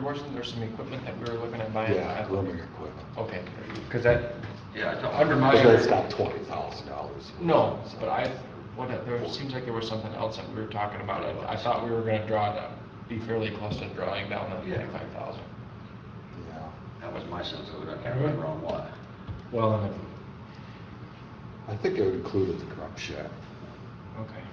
Wasn't there some equipment that we were looking at buying?
Yeah, grooming equipment.
Okay, because that,
Yeah, I don't.
under my.
But that's got $20,000.
No, but there seems like there was something else that we were talking about. I thought we were gonna be fairly close to drawing down the
Yeah.
25,000.
Yeah.
That was my sense of it, I can't remember on what.
Well, then,
I think it included the grub shack.
okay.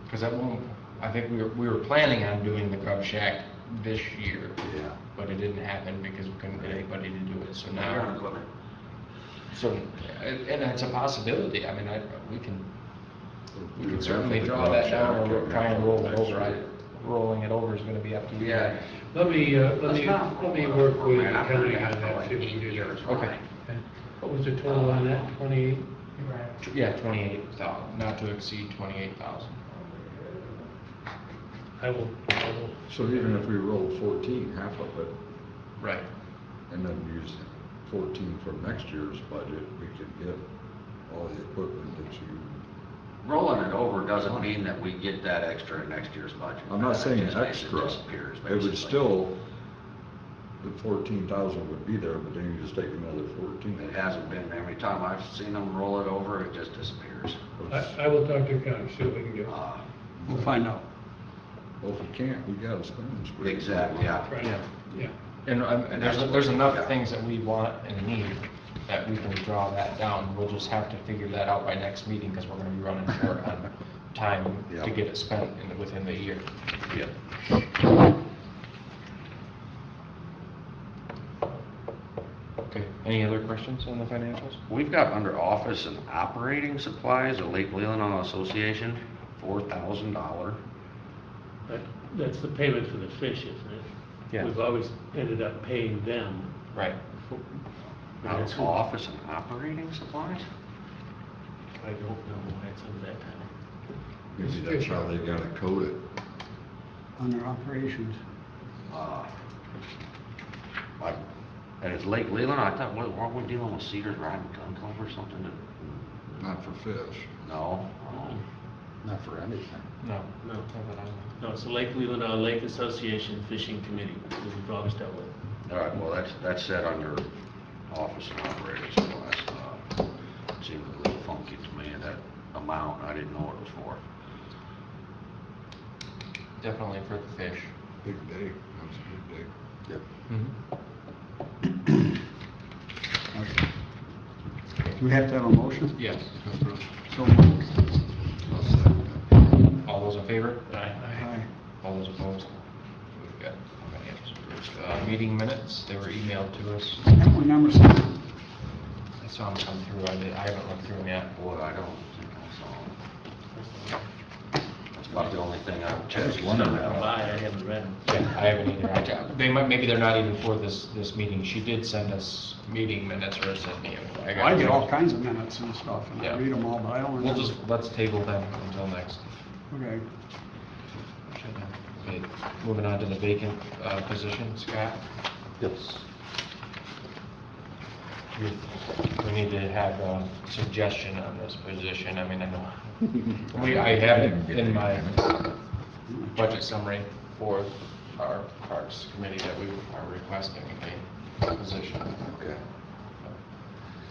Because I think we were planning on doing the grub shack this year.
Yeah.
But it didn't happen because we couldn't get anybody to do it, so
Ground
now.
equipment.
So, and it's a possibility, I mean, we can
Do half
certainly
of the
draw that down
garage
or
out,
try and roll it
next
over.
year.
Rolling it over is gonna be up to you.
Yeah.
Let me work with the
That's
county
not-
on that, see if we can do
Years,
that.
Okay.
Okay. What was the total on that, 28?
Yeah, 28,000, not to exceed 28,000.
I will,
So even if we roll 14, half of it,
Right.
and then use 14 from next year's budget, we could get all the equipment that you,
Rolling it over doesn't mean that we get that extra in next year's budget.
I'm not saying
It just means
extra.
It disappears,
It would
basically.
still, the 14,000 would be there, but then you just take another 14.
It hasn't been, every time I've seen them roll it over, it just disappears.
I will talk to the county, see what we can do.
We'll find out.
Well, if we can't, we gotta spend this.
Exactly, yeah.
Right.
Yeah.
Yeah.
And there's enough things that we want and need that we can draw that down. We'll just have to figure that out by next meeting, because we're gonna be running short on time to
Yeah.
get it spent within the year.
Yeah.
Okay, any other questions on the financials?
We've got under office and operating supplies, a Lake Leelanau Association, $4,000.
That's the payment for the fish, isn't it?
Yeah.
We've always ended up paying them.
Right.
Out of office and operating supplies?
I don't know why it's under that time.
Maybe that's how they gotta code it.
Under operations.
And it's Lake Leelanau, I thought, weren't we dealing with Cedars Ride and Gun Club or something?
Not for fish.
No?
Not for anything.
No.
No.
Not that I know.
No, it's the Lake Leelanau Lake Association Fishing Committee that we've always dealt with.
All right, well, that's set under office and operating supplies. It seemed a little funky to me, that amount, I didn't know what it was for.
Definitely for the fish.
Big day, that was a big day.
Yep.
Okay. Do we have to have a motion?
Yes.
So moved.
All those in favor?
Aye.
All those opposed? We've got financials. Meeting minutes, they were emailed to us.
I don't remember seeing.
I saw them come through, I haven't looked through them yet.
Boy, I don't think I saw them. That's about the only thing I've checked.
Just wondering.
I haven't read them.
Yeah, I haven't either. They might, maybe they're not even for this meeting. She did send us meeting minutes, or sent me.
I get all kinds of minutes and stuff, and I
Yeah.
read them all, but I don't
We'll
remember.
just, let's table them until next.
Okay.
Okay, moving on to the vacant position, Scott.
Yes.
We need to have a suggestion on this position. I mean, I know, I have it in my budget summary for our Parks Committee that we are requesting a position.
Okay.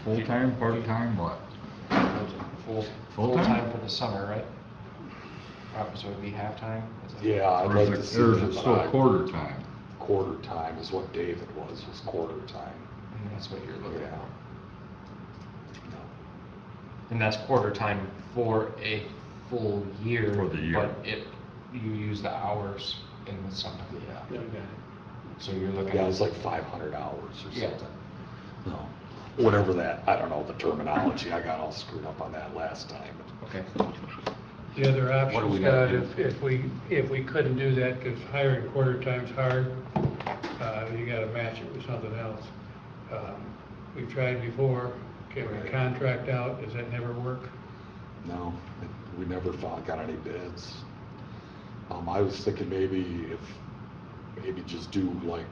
Full-time, part-time, what?
Full-time
Full-time?
for the summer, right? So it'd be half-time? Is it?
Yeah, I'd
Or
like
is
to
it,
see
or is
them,
it
but
still
I-
quarter time?
Quarter time is what David was quarter time.
And that's what you're looking
Yeah.
at. And that's quarter time for a full year.
For the year.
But you use the hours in the summer.
Yeah.
So you're looking.
Yeah, it was like 500 hours or
Yeah.
something. No, whatever that, I don't know the terminology, I got all screwed up on that last time.
Okay.
The other
What do we
option,
gotta
Scott,
do?
if we couldn't do that, because hiring quarter time's hard, you gotta match it with something else. We've tried before, can we contract out, does that never work?
No, we never got any bids. I was thinking maybe just do like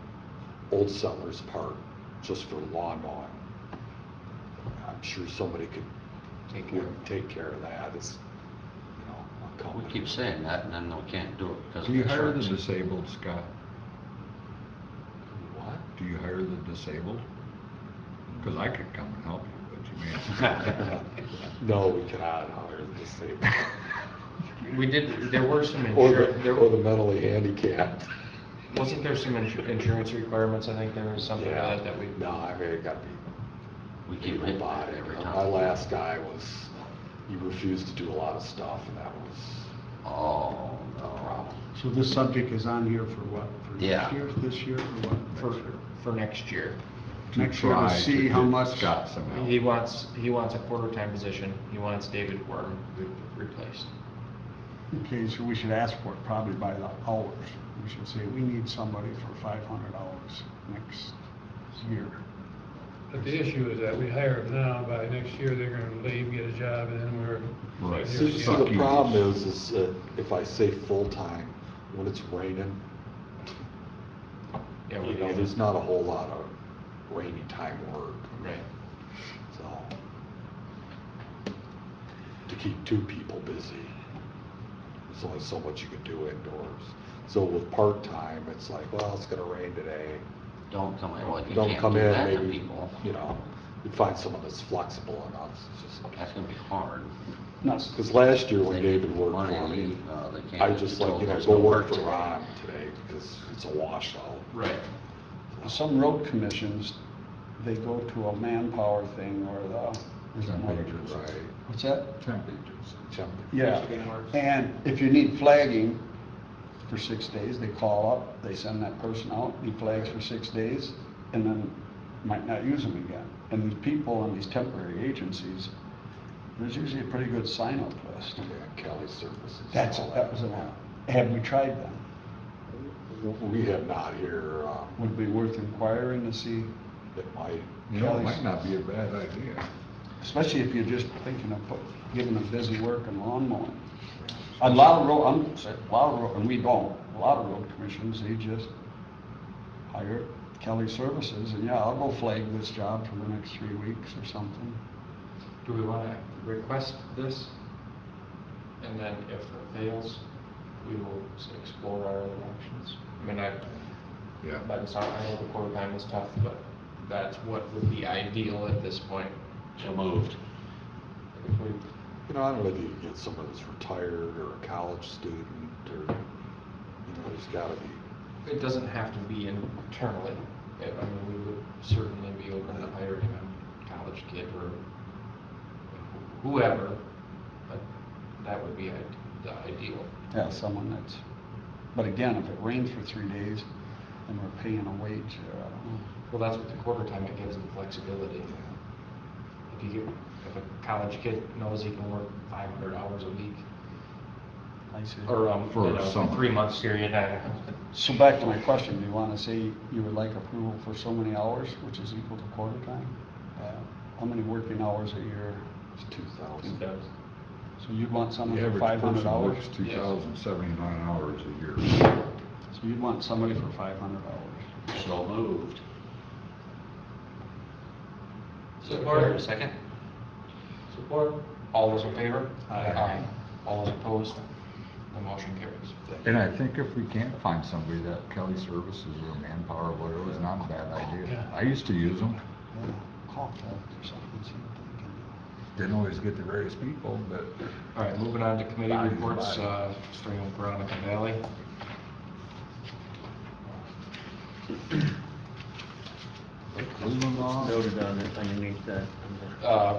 Old Settlers Park, just for lawn mowing. I'm sure somebody could take care of that, it's, you know, a
We
company.
keep saying that, and then we can't do it because
Do
of
you hire the
insurance.
disabled, Scott?
What?
Do you hire the disabled? Because I could come and help you, but you may.
No, we cannot hire the disabled.
We did, there were some
Or
insurance,
the mentally handicapped.
wasn't there some insurance requirements? I think there was something
Yeah,
that we.
no, I mean, it gotta be.
We keep hitting
by
it every time.
My last guy he refused to do a lot of stuff, and that was
Oh,
a
no.
problem.
So this subject is on here for what? For
Yeah.
next year, this year, or what?
For next year.
Next year to
try
see
to
how
get
much.
Scott some help.
He wants a quarter-time position. He wants David Worm replaced.
Okay, so we should ask for it probably by the hours. We should say, we need somebody for 500 hours next year.
But the issue is that we hire them now, by next year, they're gonna leave, get a job, and then we're.
Right.
See, the
Suckies.
problem is if I say full-time, when it's raining,
Yeah,
you know, there's not a whole lot of rainy time work.
Right.
So, to keep two people busy, there's only so much you can do indoors. So with part-time, it's like, well, it's gonna rain today.
Don't come in, well, you
Don't
can't
come
do
in,
that to
maybe,
people.
you know, you'd find someone that's flexible enough. It's just,
That's gonna be hard.
because last year when
They
David
need
worked
money,
for me,
they can't
I
just
just
be
like,
told
you know,
there's
go
no
work
work
for
today.
Ron today because it's a washout.
Right.
Some road commissions, they go to a manpower thing or there's another.
Right.
What's that?
Temp agency.
Yeah, and if you need flagging for 6 days, they call up, they send that person out, he flags for 6 days, and then might not use them again. And these people on these temporary agencies, there's usually a pretty good sign-up list.
Yeah, Kelly Services.
That was have we tried them?
We have not here,
Would it be worth inquiring to see,
it might,
You know, it might not be a bad idea.
especially if you're just thinking of giving them busy work and lawn mowing. A lot of road, and we don't, a lot of road commissions, they just hire Kelly Services, and yeah, I'll go flag this job for the next 3 weeks or something.
Do we want to request this? And then if it fails, we will explore our other options. I mean,
Yeah.
but it's not, I know the quarter time is tough, but that's what would be ideal at this point.
So moved.
If we,
you know, I don't know if you can get someone that's retired or a college student or, you know, there's gotta be.
it doesn't have to be internally. I mean, we would certainly be open to hiring a college kid or whoever, but that would be the ideal.
Yeah, someone that's, but again, if it rains for 3 days and we're paying a wage, I don't know.
Well, that's what the quarter time, it gives them flexibility. If a college kid knows he can work 500 hours a week,
I see.
or
For
you know,
summer.
3 months period.
So back to my question, do you want to say you would like approval for so many hours, which is equal to quarter time? How many working hours a year?
It's 2,000.
So you'd want someone
The
for
average
500
person
hours?
works 2,079 hours a year.
So you'd want somebody for 500 hours?
So moved.
Support. Second.
Support.
All those in favor?
Aye.
All those opposed? The motion carries.
And I think if we can't find somebody, that Kelly Services or Manpower or whatever is not a bad idea. I used to use them.
Call Kelly or something, see what they can do.
Didn't always get the greatest people, but
All right, moving on to committee
Bodies,
reports,
bodies.
starting with Veronica Valley.
It's noted on it underneath that.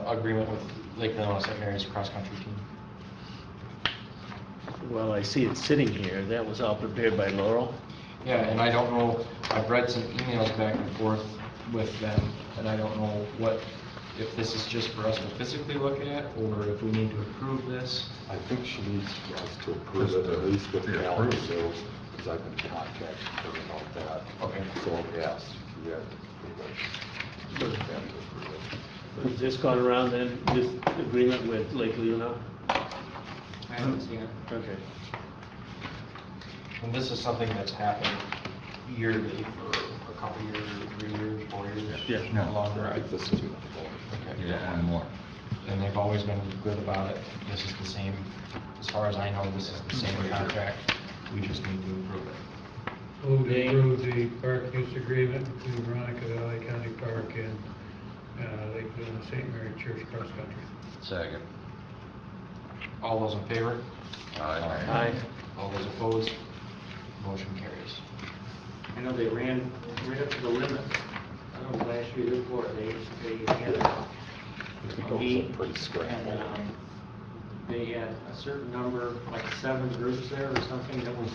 Agreement with Leelanau St. Mary's cross-country team.
Well, I see it sitting here. That was all prepared by Laurel.
Yeah, and I don't know, I've read some emails back and forth with them, and I don't know if this is just for us to physically look at, or if we need to approve this.
I think she needs us to approve it, at least with
Yeah,
Kelly,
approve.
so, because I've been in contact with her about that.
Okay.
So, yes, you have to approve it. You have to approve it.
Has this gone around then, this agreement with Lake Leelanau?
I haven't seen it.
Okay.
And this is something that's happened yearly for a couple years, 3 years, 4 years.
Yeah.
Yeah.
Longer.
I think this is what the
Okay.
yeah, and more.
And they've always been good about it. This is the same, as far as I know, this is the same contract. We just need to approve it.
Move to approve the park use agreement between Veronica Valley County Park and Lake Leelanau St. Mary Church Cross Country.
Second.
All those in favor?
Aye.
All those opposed? Motion carries.
I know they ran right up to the limit. I don't know, last year before, they had
It goes up pretty scrambled.
and, they had a certain number, like 7 groups there or something, that was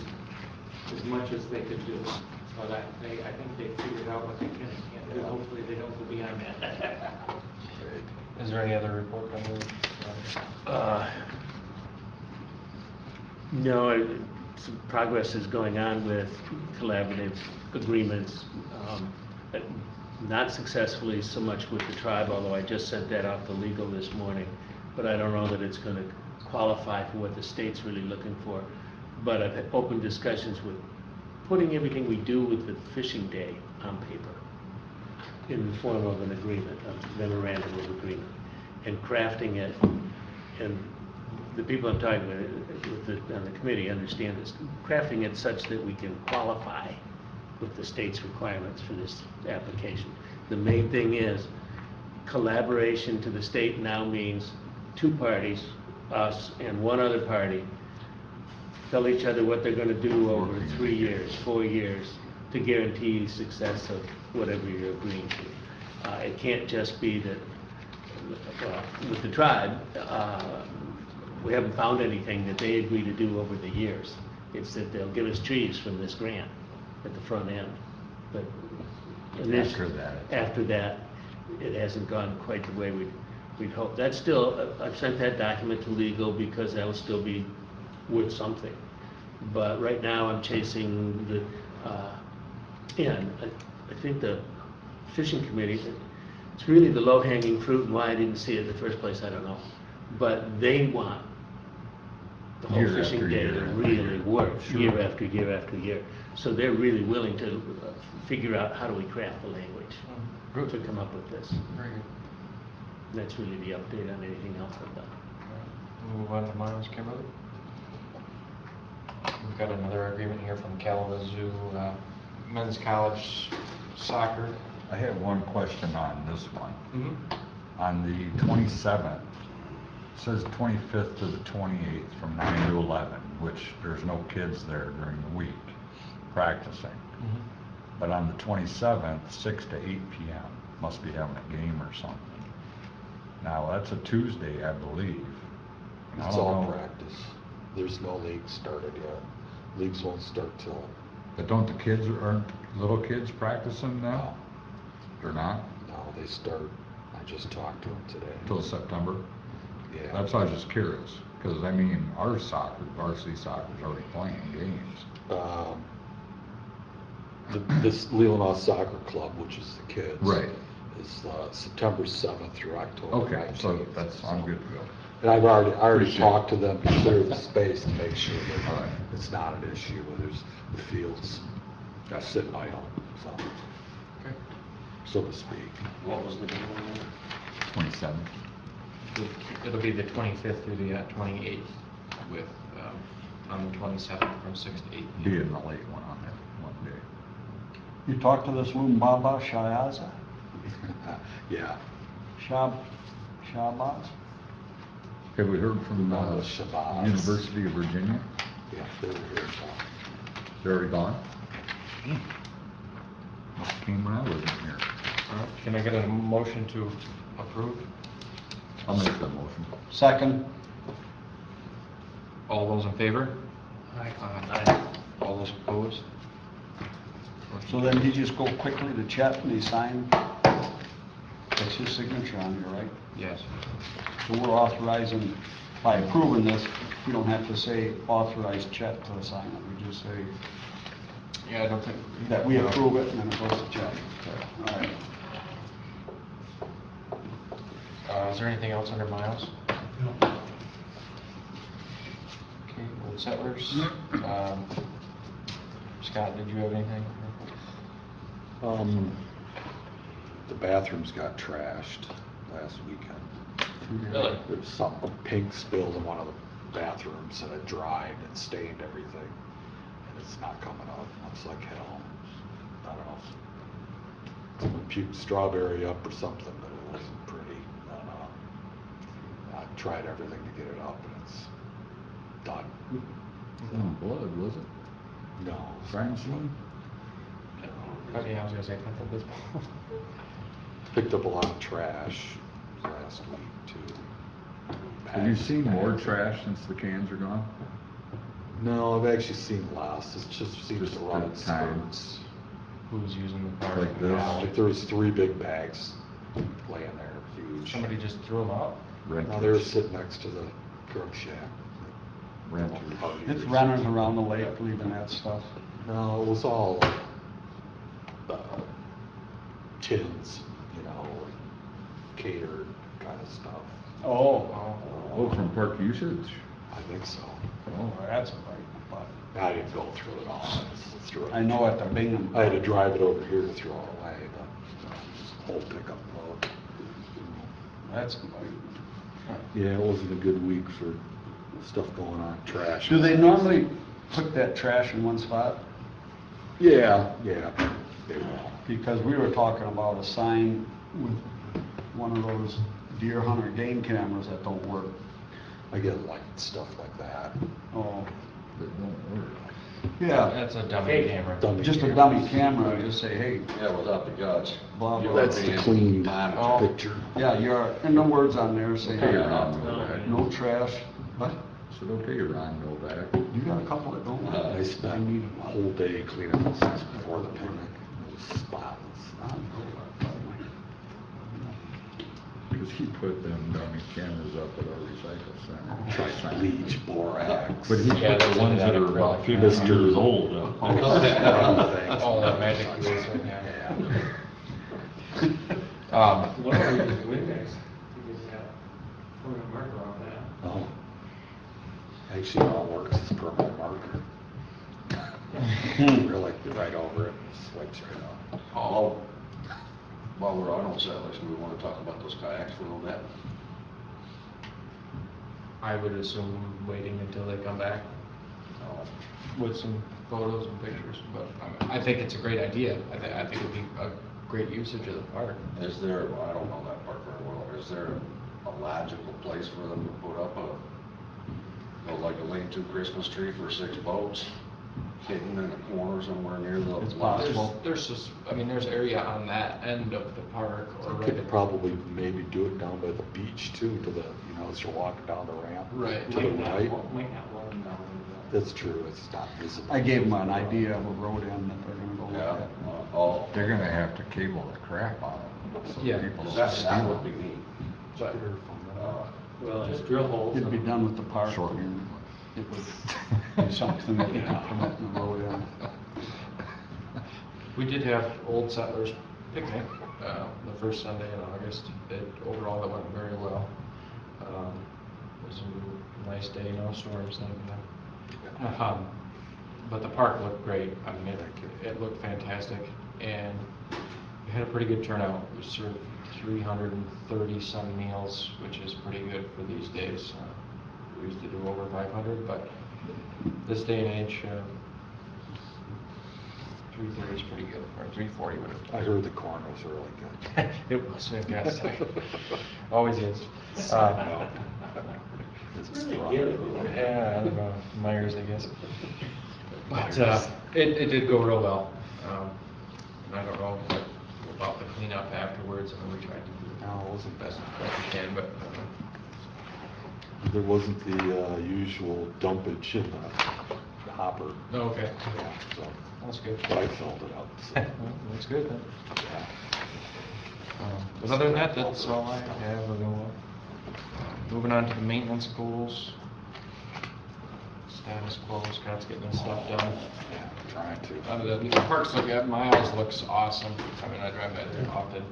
as much as they could do. So that, I think they figured out what they can and can't do. Hopefully they don't go beyond that.
Is there any other report on the?
No, some progress is going on with collaborative agreements, but not successfully so much with the tribe, although I just sent that out to legal this morning. But I don't know that it's going to qualify for what the state's really looking for. But I've had open discussions with putting everything we do with the fishing day on paper. in the form of an agreement, a memorandum of agreement, and crafting it, and the people I'm talking with on the committee understand this, crafting it such that we can qualify with the state's requirements for this application. The main thing is collaboration to the state now means two parties, us and one other party, tell each other what they're going to do over 3 years, 4 years to guarantee success of whatever you're agreeing to. It can't just be that, with the tribe, we haven't found anything that they agree to do over the years. It's that they'll give us trees from this grant at the front end. But after that, it hasn't gone quite the way we'd hoped. That's still, I've sent that document to legal because that will still be worth something. But right now I'm chasing the, and I think the fishing committee, it's really the low-hanging fruit, and why I didn't see it in the first place, I don't know. But they want the whole
Year
fishing
after
day
year
to
after
really
year.
work,
Sure.
year after year after year. So they're really willing to figure out how do we craft the language to come up with this.
Very good.
That's really the update on anything else I've done.
Move on to Miles, Kimberly. We've got another agreement here from Kalamazoo Men's College Soccer.
I have one question on this one.
Mm-hmm.
On the 27th, it says 25th to the 28th from 9 to 11, which there's no kids there during the week practicing.
Mm-hmm.
But on the 27th, 6 to 8 p.m., must be having a game or something. Now, that's a Tuesday, I believe. And I
It's
don't
all
know-
practice. There's no leagues started yet. Leagues won't start till,
But don't the kids, aren't little kids practicing now?
no,
They're not?
no, they start, I just talked to them today.
Till September?
Yeah.
That's why I was just curious, because I mean, our soccer, varsity soccer's already playing games.
This Leelanau Soccer Club, which is the kids.
Right.
Is September 7th through October 19th.
Okay, so that's, I'm good to go.
And I've already
Appreciate it.
talked to them to clear the space to make sure
All
that
right.
it's not an issue, where there's the fields sitting idle, so,
Okay.
so to speak.
What was the deal?
27th.
It'll be the 25th through the 28th with, on the 27th from 6 to 8.
Be in the late one on that one day.
You talked to this Lumbaba Shayaza?
Yeah.
Shabazz?
Have we heard from
Shabazz.
University of Virginia?
Yeah, they were here, so.
They're already gone? Must have came when I wasn't here.
All right. Can I get a motion to approve?
I'll make that motion.
Second?
All those in favor?
Aye.
All those opposed?
So then he just go quickly to Chet and he sign? That's his signature on here, right?
Yes.
So we're authorizing, by approving this, we don't have to say authorize Chet to sign it, we just say
Yeah, I don't think.
that we approve it and then it goes to Chet. All right.
Is there anything else under Miles? No. Okay, Old Settlers. Scott, did you have anything?
The bathrooms got trashed last weekend.
Really?
There was something pink spilled in one of the bathrooms and it dried and stained everything. And it's not coming up. Looks like hell. I don't know. Someone puked strawberry up or something, but it wasn't pretty. And, I tried everything to get it up and it's done.
Blood, was it?
No.
Crime scene?
Oh, yeah, I was gonna say, I thought this.
Picked up a lot of trash last week too.
Have you seen more trash since the cans are gone?
No, I've actually seen less. It just seems
Just
to run in
the time.
spurts.
Who's using the park?
Like this?
Yeah, like there was 3 big bags laying there, huge.
Somebody just threw them out?
No, they were sitting next to the grub shack.
Renters.
It's running around the lake leaving that stuff.
No, it was all tins, you know, catered kind of stuff.
Oh, from park usage?
I think so.
Oh, that's right. But
I didn't go through it all. I just threw it.
I know at the Bingham.
I had to drive it over here to throw it away, but. whole pickup load.
That's,
Yeah, it wasn't a good week for stuff going on, trash.
Do they normally put that trash in one spot?
Yeah, they will.
Because we were talking about a sign with one of those deer hunter game cameras that don't work.
I get like stuff like that.
Oh,
That don't work.
yeah,
that's a dummy camera.
Dummy
just a
camera.
dummy camera, just say, hey,
Yeah, without the guts.
blah,
You
blah.
are
That's the
being
clean
monitored.
picture.
Yeah, you're, and the words on there saying,
Okay, Ron Novak.
no trash. What?
So okay, Ron Novak.
You got a couple that don't.
I spent a whole day cleaning up since before the picnic. It was spotless.
Because he put them dummy cameras up at our recycle center.
Tried bleach, borax.
But he
Yeah,
put
that's
the ones that are
acrylic.
about 50
Mr.
years old.
Oh, that magic eraser, yeah.
What are you doing next? You just got permanent marker on that.
Oh. Actually, all it works is permanent marker. Really, you write over it, swipes right off.
Oh, while we're on those settlers, we want to talk about those kayaks for a little bit.
I would assume waiting until they come back with some photos and pictures, but I think it's a great idea. I think it'd be a great usage of the park.
Is there, well, I don't know that part very well, is there a logical place for them to put up like a lean-to Christmas tree for 6 boats, hidden in a corner somewhere near the
It's
lot?
possible.
There's just, I mean, there's area on that end of the park or
You
right
could
at
probably maybe do it down by the beach too, to the, as you're walking down the ramp.
Right.
To the right.
Might not want them down
That's true, it's not visible.
I gave them an idea of a road end that they're gonna go look
Yeah,
at.
oh,
They're gonna have to cable the crap out of them. So
Yeah.
people don't
that
steal
would be
them.
neat.
But
Well, it's drill holes.
It'd be done with the park,
Short.
and it would be something that you could put up in the road end.
we did have Old Settlers picnic, the first Sunday in August. Overall, it went very well. It was a nice day, no storms, nothing. But the park looked great. I mean, it looked fantastic, and we had a pretty good turnout. We served 330 some meals, which is pretty good for these days. We used to do over 500, but this day and age, 330 is pretty good, or 340 would have.
I heard the corn was really good.
It was fantastic. Always is.
It's
Really
strong.
good.
Yeah, I don't know, Myers, I guess. But it did go real well. I don't know about the cleanup afterwards. I mean, we tried to do
No, it wasn't
the
bad.
best we can, but
There wasn't the usual dumpage in the hopper.
no, okay.
Yeah, so,
That's good.
but I filled it up. So,
Well, that's good then.
yeah.
But other than that, that's all I have. We're going, moving on to the maintenance goals. Status quo, Scott's getting his stuff done.
Yeah, trying to.
The parks look at, Miles looks awesome. I mean, I drive by there often.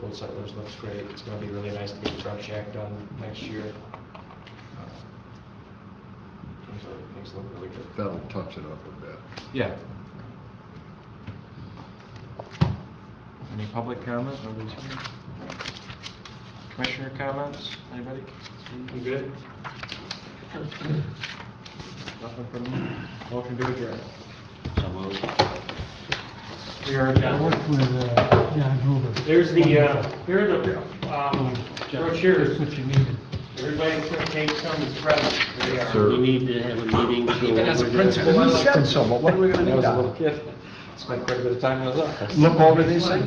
Old Settlers looks great. It's gonna be really nice to get the truck shack done next year. Things look really good.
That'll touch it up a bit.
Yeah. Any public comment? Nobody's here. Commissioner comments? Anybody? You good? Nothing from me? Motion to adjourn.
So moved.
We are done.
John Hoover.
There's the, here are the, brochures.
What you needed.
Everybody's gonna take some as presents. There they are.
Sir.
We need to have a meeting. to
Even as a
over the-
principal,
You said so, but what are we gonna
When I
do
was a
now?
little kid, spent quite a bit of time in his office.
Look over these things?